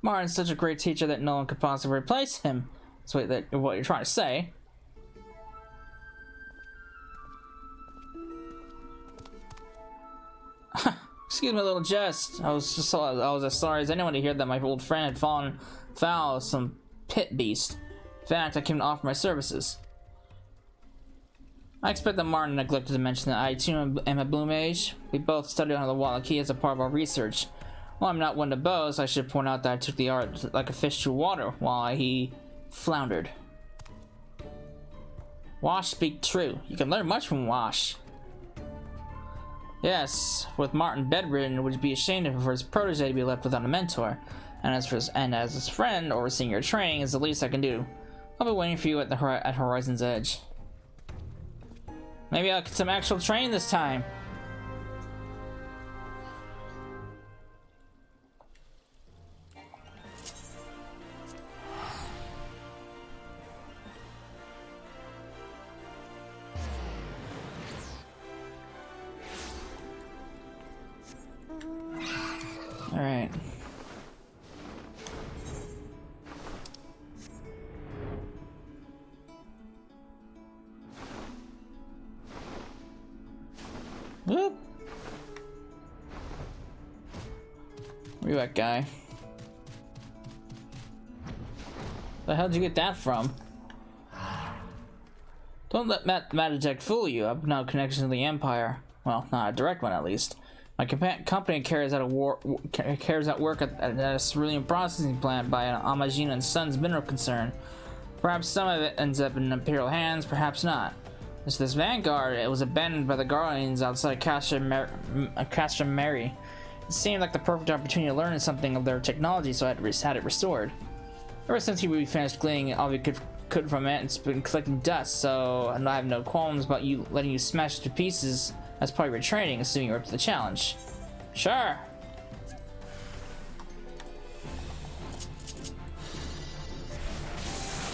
Martin's such a great teacher that no one could possibly replace him. That's what you're trying to say. Excuse my little jest. I was as sorry as anyone to hear that my old friend had fallen foul of some pit beast. In fact, I came to offer my services. I expect that Martin neglected to mention that I too am a blue mage. We both studied under the Wallachia as a part of our research. While I'm not one to boast, I should point out that I took the art like a fish to water while he floundered. Wash speak true. You can learn much from Wash. Yes, with Martin bedridden, it would be ashamed for his protege to be left without a mentor. And as his friend, overseeing your training is the least I can do. I'll be waiting for you at Horizon's Edge. Maybe I'll get some actual training this time. All right. Whoop. Where you at, guy? The hell did you get that from? Don't let Magitech fool you. I've no connection to the Empire. Well, not a direct one, at least. My company carries out work at a cerulean processing plant by an Amagina and Sons mineral concern. Perhaps some of it ends up in Imperial hands, perhaps not. As this Vanguard, it was abandoned by the Guardians outside Castra Mary. It seemed like the perfect opportunity to learn something of their technology, so I had it restored. Ever since we finished gleaning all we could from it, it's been collecting dust, so I have no qualms about you letting you smash it to pieces as part of your training, assuming you're up to the challenge. Sure.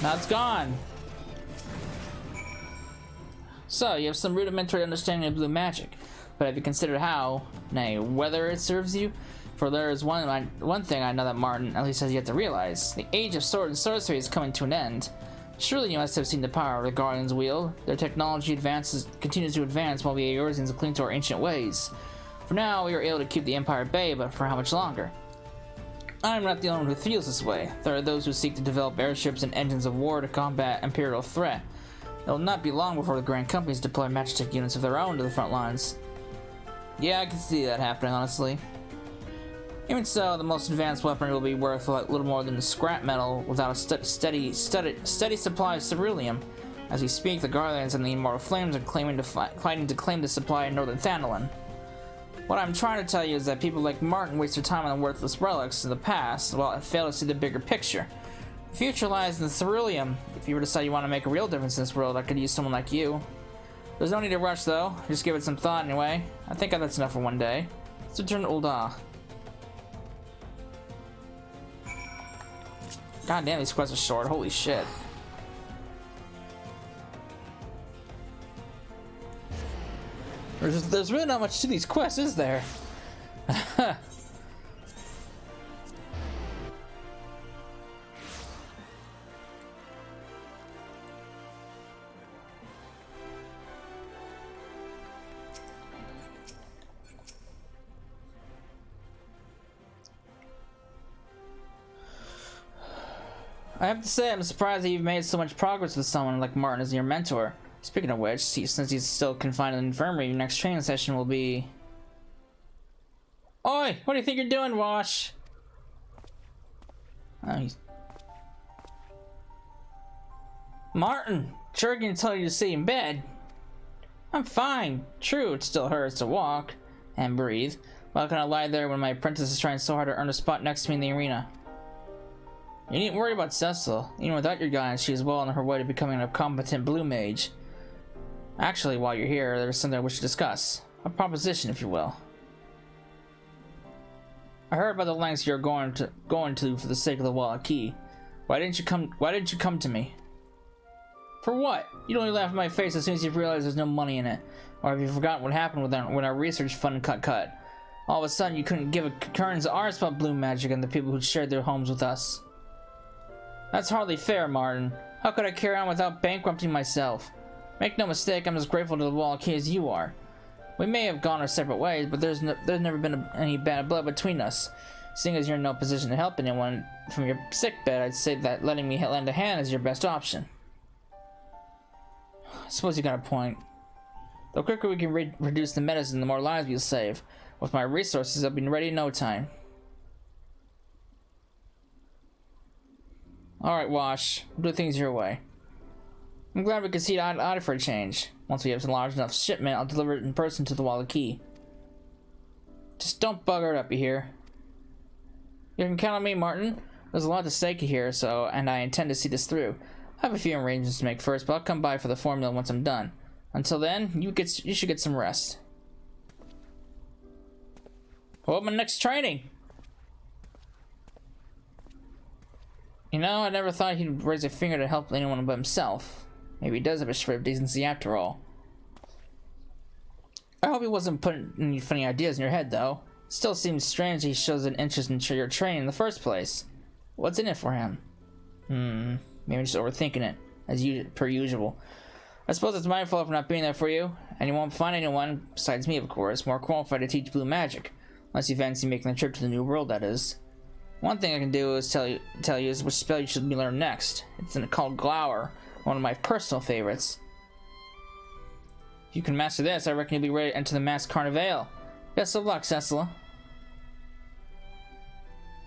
Now it's gone. So, you have some rudimentary understanding of blue magic, but have you considered how, nay, whether it serves you? For there is one thing I know that Martin at least has yet to realize. The age of sword and sorcery is coming to an end. Surely you must have seen the power of the Guardians' wield. Their technology continues to advance while we Eorzeans cling to our ancient ways. For now, we are able to keep the Empire at bay, but for how much longer? I'm not the only one who feels this way. There are those who seek to develop airships and engines of war to combat Imperial threat. It will not be long before the Grand Companies deploy Magitech units of their own to the front lines. Yeah, I can see that happening, honestly. Even so, the most advanced weaponry will be worth a little more than scrap metal without a steady supply of ceruleum. As we speak, the Guardians and the Immortal Flames are fighting to claim the supply in Northern Thanalan. What I'm trying to tell you is that people like Martin waste their time on worthless relics in the past, while fail to see the bigger picture. The future lies in the Ceruleum. If you were to decide you want to make a real difference in this world, I could use someone like you. There's no need to rush, though. Just give it some thought, anyway. I think that's enough for one day. Let's return to Ul'dah. God damn, these quests are short. Holy shit. There's really not much to these quests, is there? I have to say, I'm surprised that you've made so much progress with someone like Martin as your mentor. Speaking of which, since he's still confined in the infirmary, your next training session will be... Oi! What do you think you're doing, Wash? Oh, he's... Martin! Sure can tell you to stay in bed. I'm fine. True, it still hurts to walk and breathe. Why can I lie there when my apprentice is trying so hard to earn a spot next to me in the arena? You needn't worry about Cecil. Even without your guidance, she is well on her way to becoming a competent blue mage. Actually, while you're here, there's something I wish to discuss. A proposition, if you will. I heard about the lengths you're going to for the sake of the Walla Key. Why didn't you come to me? For what? You'd only laugh in my face as soon as you realize there's no money in it. Or have you forgotten what happened when our research fund cut? All of a sudden, you couldn't give a curtain's arse about blue magic and the people who shared their homes with us. That's hardly fair, Martin. How could I carry on without bankrupting myself? Make no mistake, I'm as grateful to the Walla Key as you are. We may have gone our separate ways, but there's never been any bad blood between us. Seeing as you're in no position to help anyone from your sickbed, I'd say that letting me lend a hand is your best option. I suppose you got a point. The quicker we can reduce the medicine, the more lives we'll save. With my resources, I'll be ready in no time. Alright, Wash. We'll do things your way. I'm glad we could see eye to eye for a change. Once we have a large enough shipment, I'll deliver it in person to the Walla Key. Just don't bugger it up, you hear? You can count on me, Martin. There's a lot at stake here, and I intend to see this through. I have a few arrangements to make first, but I'll come by for the formula once I'm done. Until then, you should get some rest. What my next training? You know, I never thought he'd raise a finger to help anyone but himself. Maybe he does have a shred of decency after all. I hope he wasn't putting any funny ideas in your head, though. It still seems strange he shows an interest in your training in the first place. What's in it for him? Maybe I'm just overthinking it, per usual. I suppose it's my fault for not being there for you, and you won't find anyone, besides me of course, more qualified to teach blue magic. Unless you fancy making the trip to the New World, that is. One thing I can do is tell you is which spell you should be learning next. It's called Glower, one of my personal favorites. If you can master this, I reckon you'll be ready to enter the masked carnival. Best of luck, Cecil.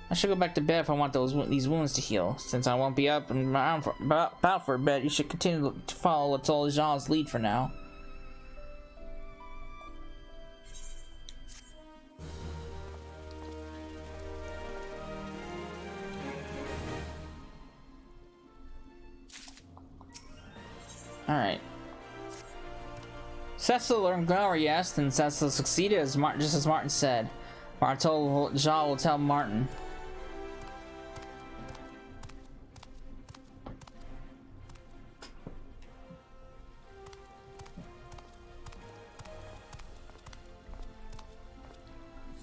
I should go back to bed if I want these wounds to heal. Since I won't be up and about for a bit, you should continue to follow Jean's lead for now. Alright. Cecil learned Glower, yes, and Cecil succeeded just as Martin said. Martin told Jean will tell Martin.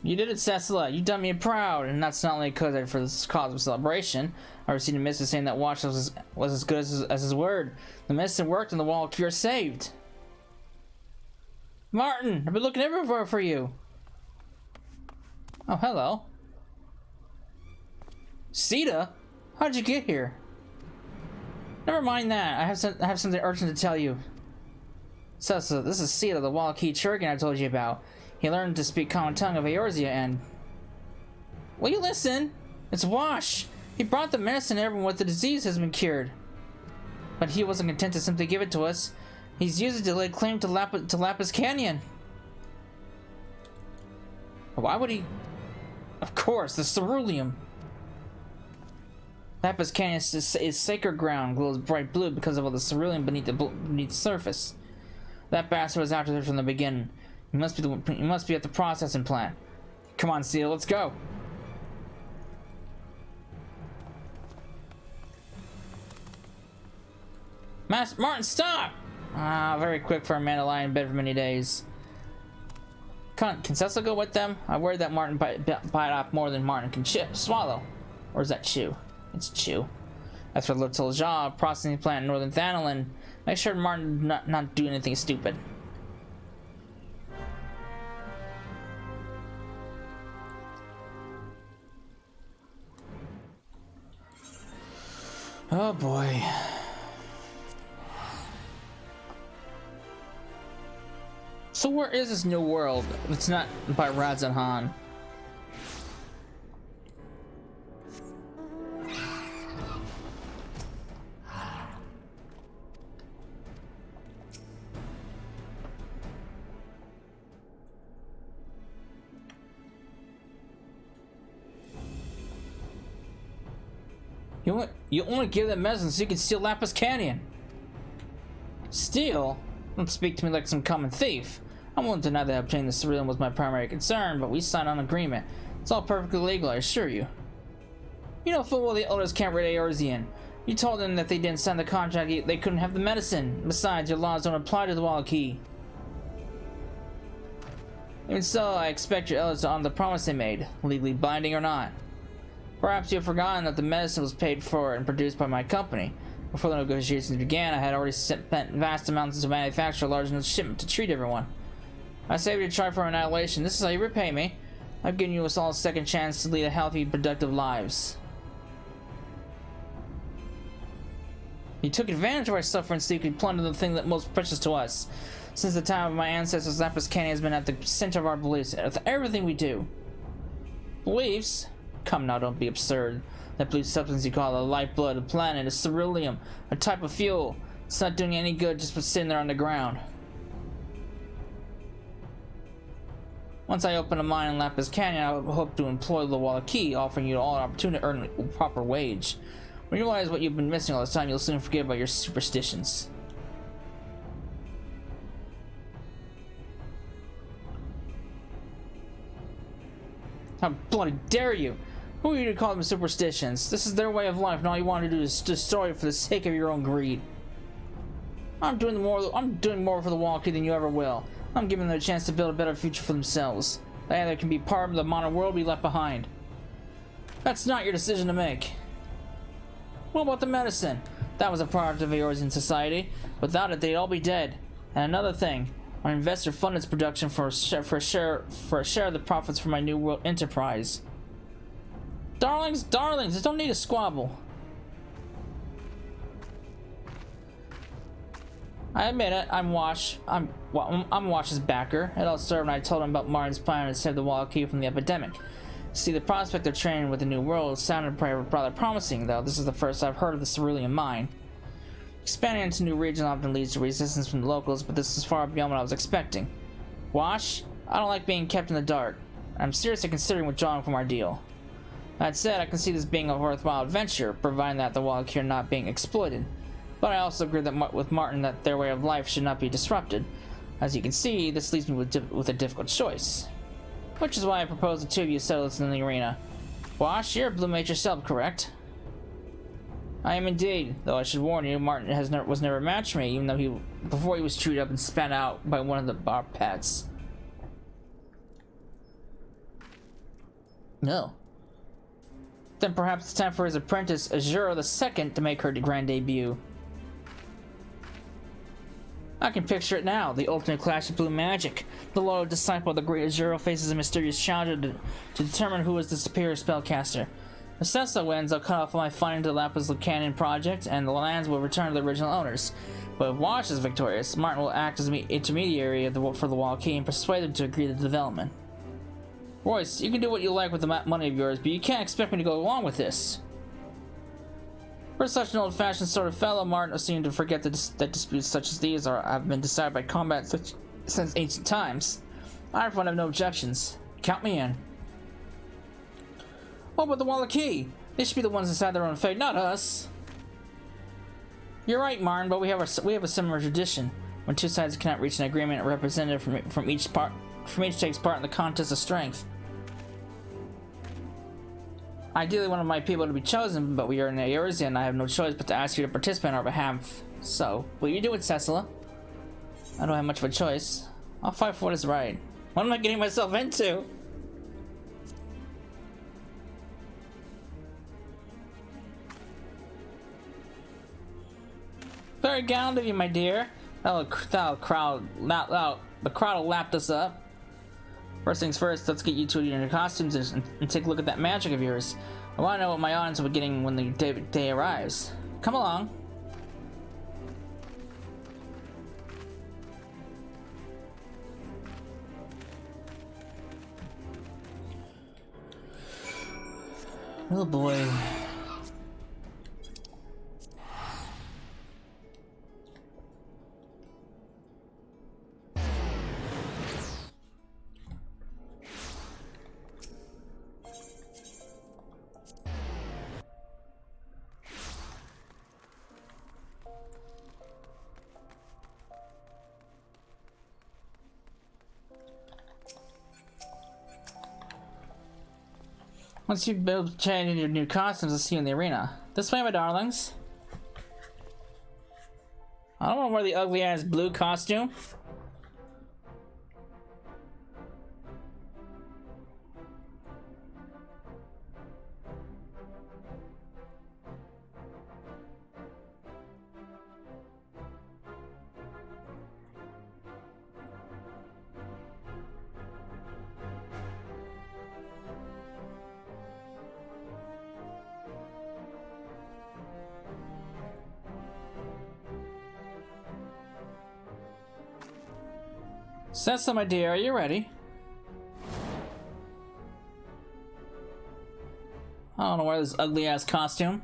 You did it, Cecil. You done me proud, and that's not only because for this cause of celebration. I received a message saying that Watch was as good as his word. The medicine worked, and the Walla Key saved. Martin, I've been looking everywhere for you. Oh, hello. Sita, how'd you get here? Never mind that. I have something urgent to tell you. Cecil, this is Sita, the Walla Key Churgan I told you about. He learned to speak common tongue of Eorzea and... Will you listen? It's Wash! He brought the medicine to everyone with the disease has been cured. But he wasn't content to simply give it to us. He's used it to lay claim to Lapis Canyon. Why would he? Of course, the ceruleum. Lapis Canyon is sacred ground, glows bright blue because of all the ceruleum beneath the surface. That bastard was after it from the beginning. He must be at the processing plant. Come on, Seal, let's go. Martin, stop! Ah, very quick for a man to lie in bed for many days. Can Cecil go with them? I worried that Martin bite off more than Martin can swallow. Or is that chew? It's chew. As for Little Jaw, processing plant in Northern Thanalan, make sure Martin not do anything stupid. Oh boy. So where is this new world? It's not by Raz and Han. You only give them medicine so you can steal Lapis Canyon. Steal? Don't speak to me like some common thief. I won't deny that obtaining the ceruleum was my primary concern, but we signed on an agreement. It's all perfectly legal, I assure you. You know full well the elders can't rid Eorzean. You told them that they didn't sign the contract, they couldn't have the medicine. Besides, your laws don't apply to the Wallachie. Even so, I expect your elders to honor the promise they made, legally binding or not. Perhaps you have forgotten that the medicine was paid for and produced by my company. Before the negotiations began, I had already spent vast amounts to manufacture a large enough shipment to treat everyone. I saved you a charge for annihilation. This is how you repay me. I've given you us all a second chance to lead a healthy, productive lives. You took advantage of our suffering so you could plunder the thing that most precious to us. Since the time of my ancestors, Lapis Canyon has been at the center of our beliefs, with everything we do. Beliefs? Come now, don't be absurd. That blue substance you call the lifeblood of the planet is ceruleum, a type of fuel. It's not doing you any good just for sitting there on the ground. Once I open a mine in Lapis Canyon, I hope to employ the Wallachie, offering you all an opportunity to earn a proper wage. When you realize what you've been missing all this time, you'll soon forget about your superstitions. How bloody dare you! Who are you to call them superstitions? This is their way of life, and all you want to do is destroy it for the sake of your own greed. I'm doing more for the Wallachie than you ever will. I'm giving them a chance to build a better future for themselves. They either can be part of the modern world or be left behind. That's not your decision to make. What about the medicine? That was a product of Eorzean society. Without it, they'd all be dead. And another thing, our investor funded its production for a share of the profits for my new world enterprise. Darlings, I don't need a squabble. I admit it, I'm Wash's backer. It all started when I told him about Martin's plan to save the Wallachie from the epidemic. See, the prospect of training with the new world sounded rather promising, though. This is the first I've heard of the ceruleum mine. Expanding into new regions often leads to resistance from the locals, but this is far beyond what I was expecting. Wash, I don't like being kept in the dark. I'm seriously considering withdrawing from our deal. That said, I can see this being a worthwhile adventure, providing that the Wallachie are not being exploited. But I also agree that with Martin that their way of life should not be disrupted. As you can see, this leaves me with a difficult choice. Which is why I propose the two of you settle this in the arena. Wash, you're a blue mage yourself, correct? I am indeed, though I should warn you, Martin was never matched me, even though before he was chewed up and spat out by one of our pets. No. Then perhaps it's time for his apprentice, Azura II, to make her grand debut. I can picture it now, the ultimate clash of blue magic. The loyal disciple of the great Azura faces a mysterious challenge to determine who is the superior spellcaster. If Cecil wins, I'll cut off my funding to the Lapis Canyon project, and the lands will return to the original owners. But if Wash is victorious, Martin will act as an intermediary for the Wallachie and persuade them to agree to the development. Royce, you can do what you like with the money of yours, but you can't expect me to go along with this. For such an old-fashioned sort of fellow, Martin seemed to forget that disputes such as these have been decided by combat since ancient times. I, for one, have no objections. Count me in. What about the Wallachie? They should be the ones to decide their own fate, not us. You're right, Martin, but we have a similar tradition. When two sides cannot reach an agreement, a representative from each takes part in the contest of strength. Ideally, one of my people to be chosen, but we are in Eorzea and I have no choice but to ask you to participate on our behalf. So, will you do it, Cecila? I don't have much of a choice. I'll fight for what is right. What am I getting myself into? Very gallant of you, my dear. The crowd will lap us up. First things first, let's get you two in your costumes and take a look at that magic of yours. I want to know what my audience will be getting when the day arrives. Come along. Oh boy. Once you build change in your new costumes, I'll see you in the arena. This way, my darlings. I don't want to wear the ugly ass blue costume. Cecil, my dear, are you ready? I don't know where this ugly ass costume.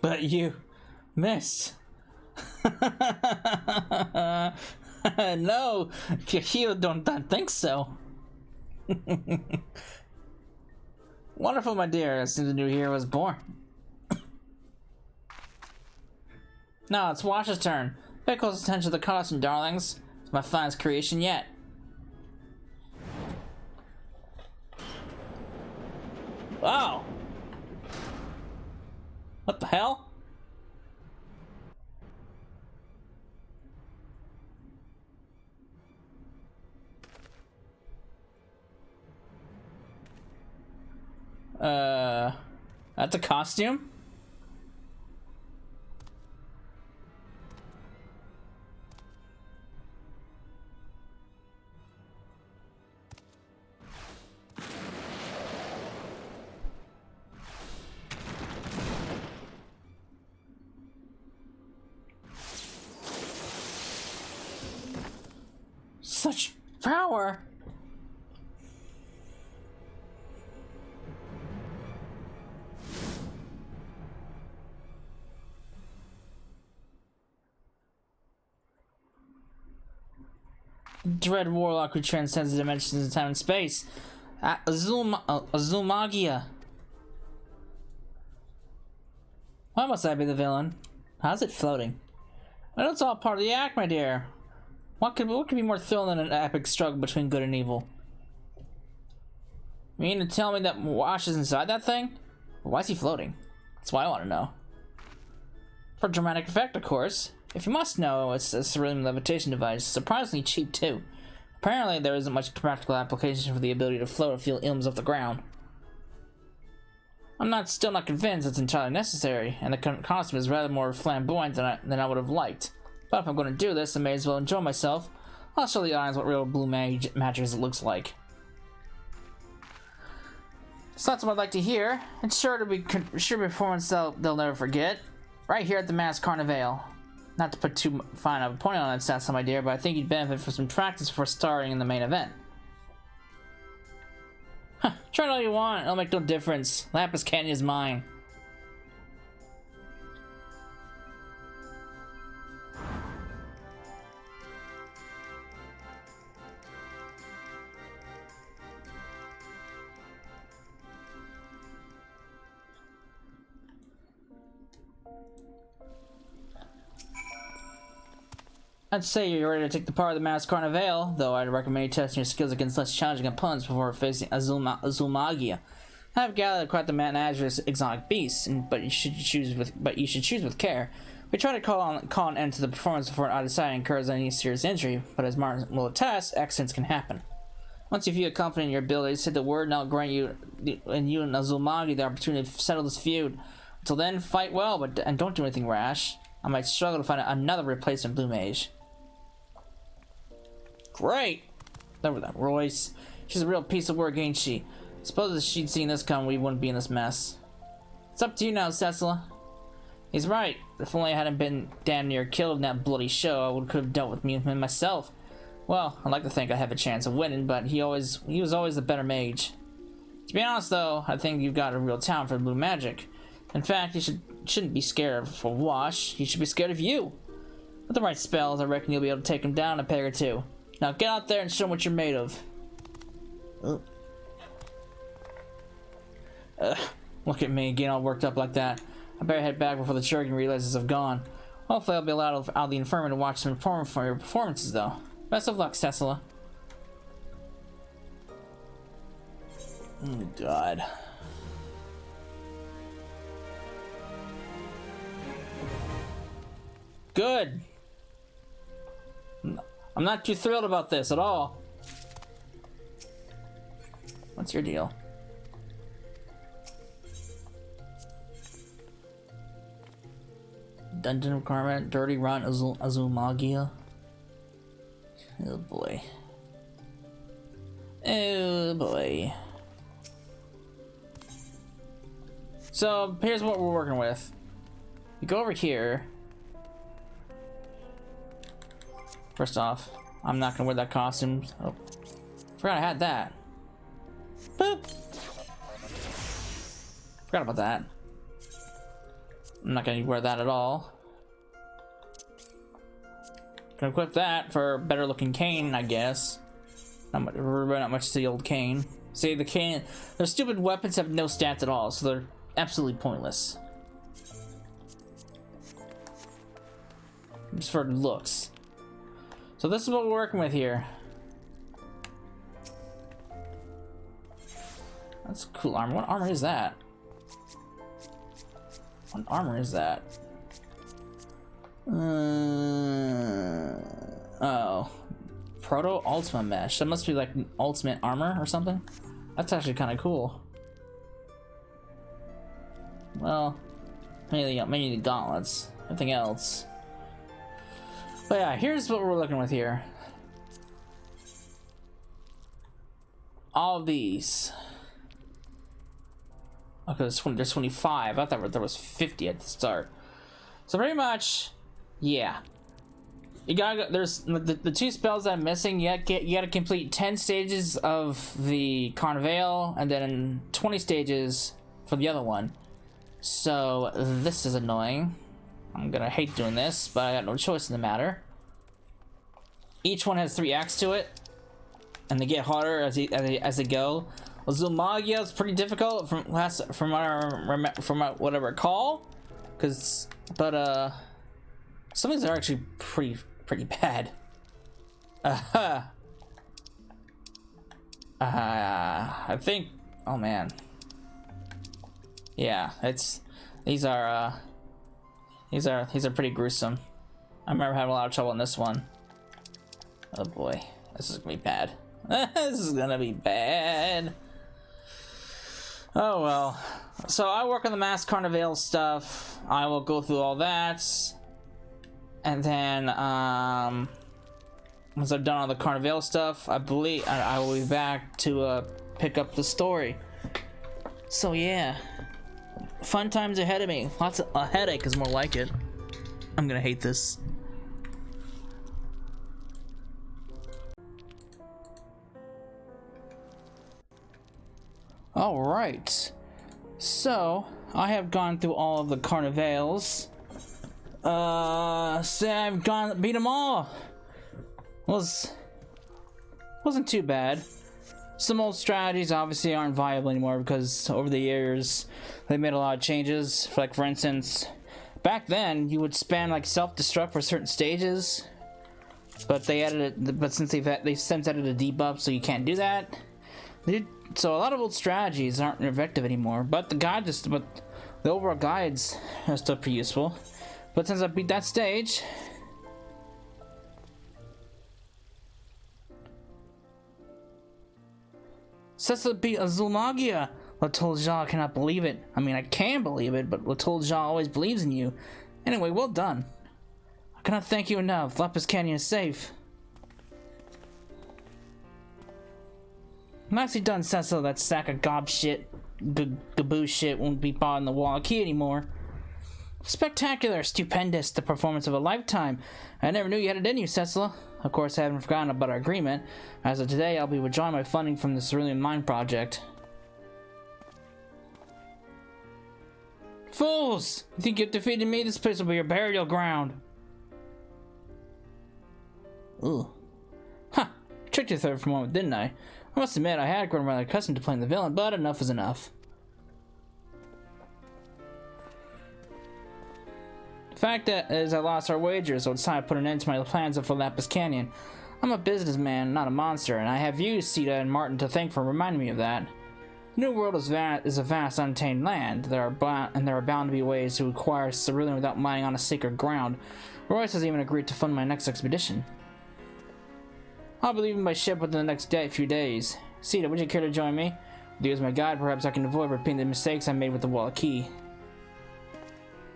But you missed. No, you don't think so. Wonderful, my dear. As soon as the new hero was born. Now it's Wash's turn. Pay close attention to the costume, darlings. It's my finest creation yet. Wow. What the hell? That's a costume? Such power! Dread warlock who transcends the dimensions of time and space. Azulmagia. Why must I be the villain? How's it floating? I know it's all part of the act, my dear. What could be more thrilling than an epic struggle between good and evil? You mean to tell me that Wash is inside that thing? Why is he floating? That's what I want to know. For dramatic effect, of course. If you must know, it's a cerulean levitation device, surprisingly cheap too. Apparently, there isn't much practical application for the ability to float or feel ilms off the ground. I'm still not convinced it's entirely necessary, and the costume is rather more flamboyant than I would have liked. But if I'm going to do this, I may as well enjoy myself. I'll show the audience what real blue magic looks like. So that's what I'd like to hear. It's sure to be performance they'll never forget. Right here at the Masked Carnival. Not to put too fine of a point on it, that's some idea, but I think you'd benefit from some practice before starting in the main event. Huh, try it all you want, it'll make no difference. Lapis Canyon is mine. I'd say you're ready to take the part of the Masked Carnival, though I'd recommend you testing your skills against less challenging opponents before facing Azul Magia. I've gathered quite the menagerie exotic beasts, but you should choose with care. We try to call an end to the performance before either side incurs any serious injury, but as Martin will attest, accidents can happen. Once you feel confident in your abilities, hit the word and I'll grant you and Azul Magia the opportunity to settle this feud. Until then, fight well, and don't do anything rash. I might struggle to find another replacement Blue Mage. Great! Over that Royce. She's a real piece of work, ain't she? Suppose if she'd seen this come, we wouldn't be in this mess. It's up to you now, Cecila. He's right. If only I hadn't been damn near killed in that bloody show, I could have dealt with me myself. Well, I'd like to think I have a chance of winning, but he was always the better mage. To be honest, though, I think you've got a real talent for blue magic. In fact, you shouldn't be scared of Wash. He should be scared of you. With the right spells, I reckon you'll be able to take him down a peg or two. Now get out there and show him what you're made of. Look at me getting all worked up like that. I better head back before the Jurgen realizes I've gone. Hopefully I'll be allowed out of the infirmary to watch some for your performances though. Best of luck, Cecila. Oh god. Good. I'm not too thrilled about this at all. What's your deal? Dungeon requirement, dirty run, Azul Magia. Oh boy. Oh boy. So here's what we're working with. You go over here. First off, I'm not gonna wear that costume. Oh, forgot I had that. Boop. Forgot about that. I'm not gonna wear that at all. Gonna equip that for a better looking cane, I guess. Not much to the old cane. See, the cane, their stupid weapons have no stats at all, so they're absolutely pointless. Just for looks. So this is what we're working with here. That's cool armor. What armor is that? What armor is that? Oh. Proto Ultima Mesh. That must be like ultimate armor or something. That's actually kind of cool. Well, maybe the gauntlets. Nothing else. But yeah, here's what we're looking with here. All of these. Okay, there's 25. I thought there was 50 at the start. So pretty much, yeah. You gotta go, there's the two spells that I'm missing. You gotta complete 10 stages of the Carnival and then 20 stages for the other one. So this is annoying. I'm gonna hate doing this, but I got no choice in the matter. Each one has 3 acts to it, and they get harder as they go. Azul Magia is pretty difficult from what I recall, but some of these are actually pretty bad. I think. Oh man. Yeah, these are pretty gruesome. I remember having a lot of trouble in this one. Oh boy, this is gonna be bad. This is gonna be bad. Oh well. So I work on the mass carnival stuff. I will go through all that, and then once I've done all the carnival stuff, I believe I will be back to pick up the story. So yeah, fun times ahead of me. Lots of a headache is more like it. I'm gonna hate this. All right, so I have gone through all of the carnivals. Say I've beat them all. Wasn't too bad. Some old strategies obviously aren't viable anymore because over the years they made a lot of changes. For instance, back then you would spam like self-destruct for certain stages, but they added it. But since they've since added a debuff, so you can't do that. So a lot of old strategies aren't effective anymore, but the overall guides are still pretty useful. But since I beat that stage, Cecil beat Azulmagia. Latolja cannot believe it. I mean, I can believe it, but Latolja always believes in you. Anyway, well done. I cannot thank you enough. Lapis Canyon is safe. Nicely done, Cecil. That sack of gob shit, gaboo shit won't be bothering the wall key anymore. Spectacular, stupendous, the performance of a lifetime. I never knew you had it in you, Cecil. Of course, I haven't forgotten about our agreement. As of today, I'll be withdrawing my funding from the Cerulean Mine project. Fools! You think you've defeated me? This place will be your burial ground. Ooh. Huh. Tricked you there for a moment, didn't I? I must admit, I had grown rather accustomed to playing the villain, but enough is enough. The fact is, I lost our wager, so it's time to put an end to my plans for Lapis Canyon. I'm a businessman, not a monster, and I have you, Sita, and Martin to thank for reminding me of that. The New World is a vast, untamed land. There are bound to be ways to acquire cerulean without mining on a sacred ground. Royce has even agreed to fund my next expedition. I'll be leaving by ship within the next few days. Sita, would you care to join me? With you as my guide, perhaps I can avoid repeating the mistakes I made with the Wall Key.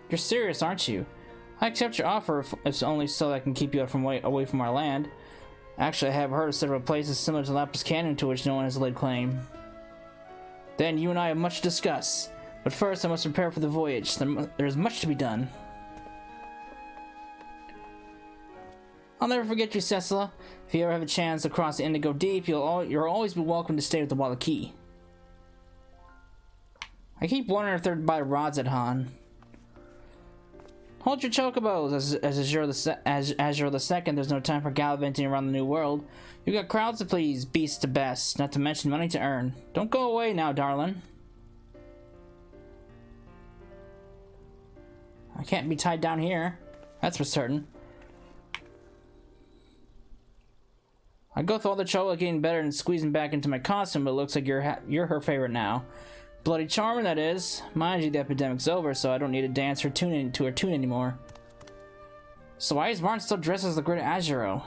You're serious, aren't you? I accept your offer if it's only so I can keep you away from our land. Actually, I have heard of several places similar to Lapis Canyon to which no one has laid claim. Then you and I have much to discuss. But first, I must prepare for the voyage. There's much to be done. I'll never forget you, Cecila. If you ever have a chance to cross the Indigo Deep, you'll always be welcome to stay with the Wallachie. I keep wondering if they're by rods at Han. Hold your chocobos, as Azure the Second. There's no time for gallivanting around the New World. You've got crowds to please, beasts to best, not to mention money to earn. Don't go away now, darling. I can't be tied down here. That's for certain. I go through all the trouble of getting better and squeezing back into my costume, but it looks like you're her favorite now. Bloody charming, that is. Mind you, the epidemic's over, so I don't need to dance or tune to her tune anymore. So why is Martin still dressed as the Great Azuro?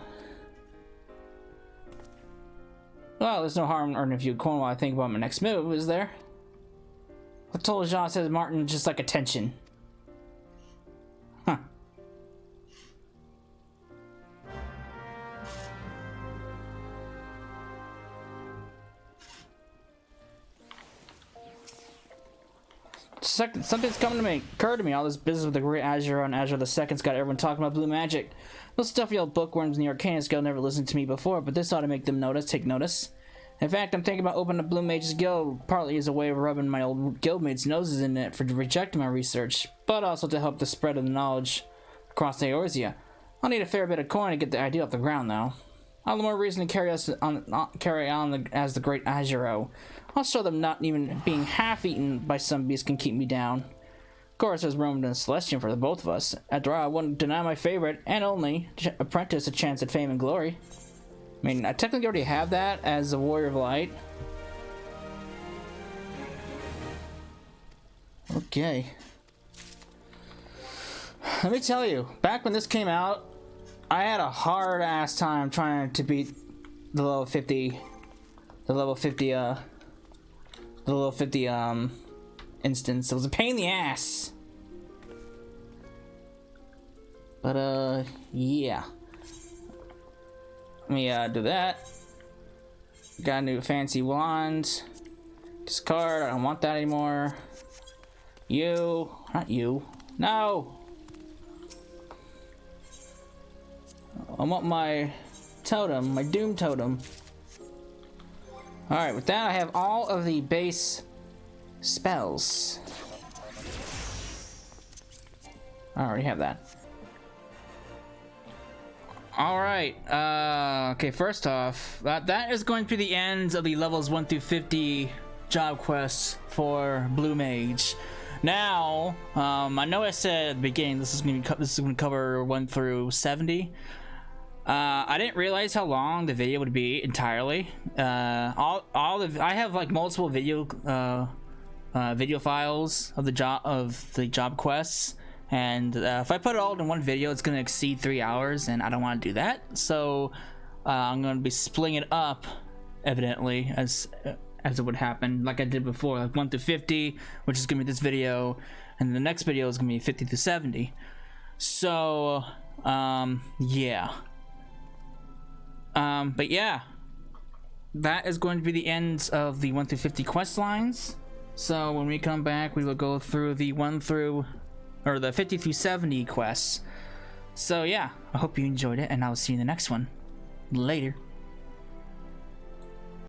Well, there's no harm in earning a few coin while I think about my next move, is there? Latolja says Martin just like attention. Huh. Something's occurred to me. All this business with the Great Azure and Azure the Second's got everyone talking about blue magic. Those stuffy old bookworms in the Arcanist Guild never listened to me before, but this ought to make them take notice. In fact, I'm thinking about opening a Blue Mage's Guild, partly as a way of rubbing my old guildmates' noses in it for rejecting my research, but also to help the spread of the knowledge across Eorzea. I'll need a fair bit of coin to get the idea off the ground, though. All the more reason to carry on as the Great Azuro. I'll show them not even being half-eaten by some beast can keep me down. Of course, there's Roman and Celestian for the both of us. After all, I wouldn't deny my favorite, and only, apprentice a chance at fame and glory. I mean, I technically already have that as a Warrior of Light. Okay. Let me tell you, back when this came out, I had a hard ass time trying to beat the level 50, the level 50 instance. It was a pain in the ass. But yeah. Let me do that. Got a new fancy wand. Discard, I don't want that anymore. You, not you. No! I want my totem, my doom totem. Alright, with that I have all of the base spells. I already have that. Alright, okay, first off, that is going to be the end of the levels 1 through 50 job quests for Blue Mage. Now, I know I said at the beginning this is going to cover 1 through 70. I didn't realize how long the video would be entirely. I have like multiple video files of the job quests, and if I put it all in one video, it's going to exceed 3 hours, and I don't want to do that. So I'm going to be splitting it up, evidently, as it would happen, like I did before, like 1 through 50, which is going to be this video, and the next video is going to be 50 through 70. So yeah. But yeah, that is going to be the end of the 1 through 50 quest lines. So when we come back, we will go through the 50 through 70 quests. So yeah, I hope you enjoyed it, and I'll see you in the next one. Later.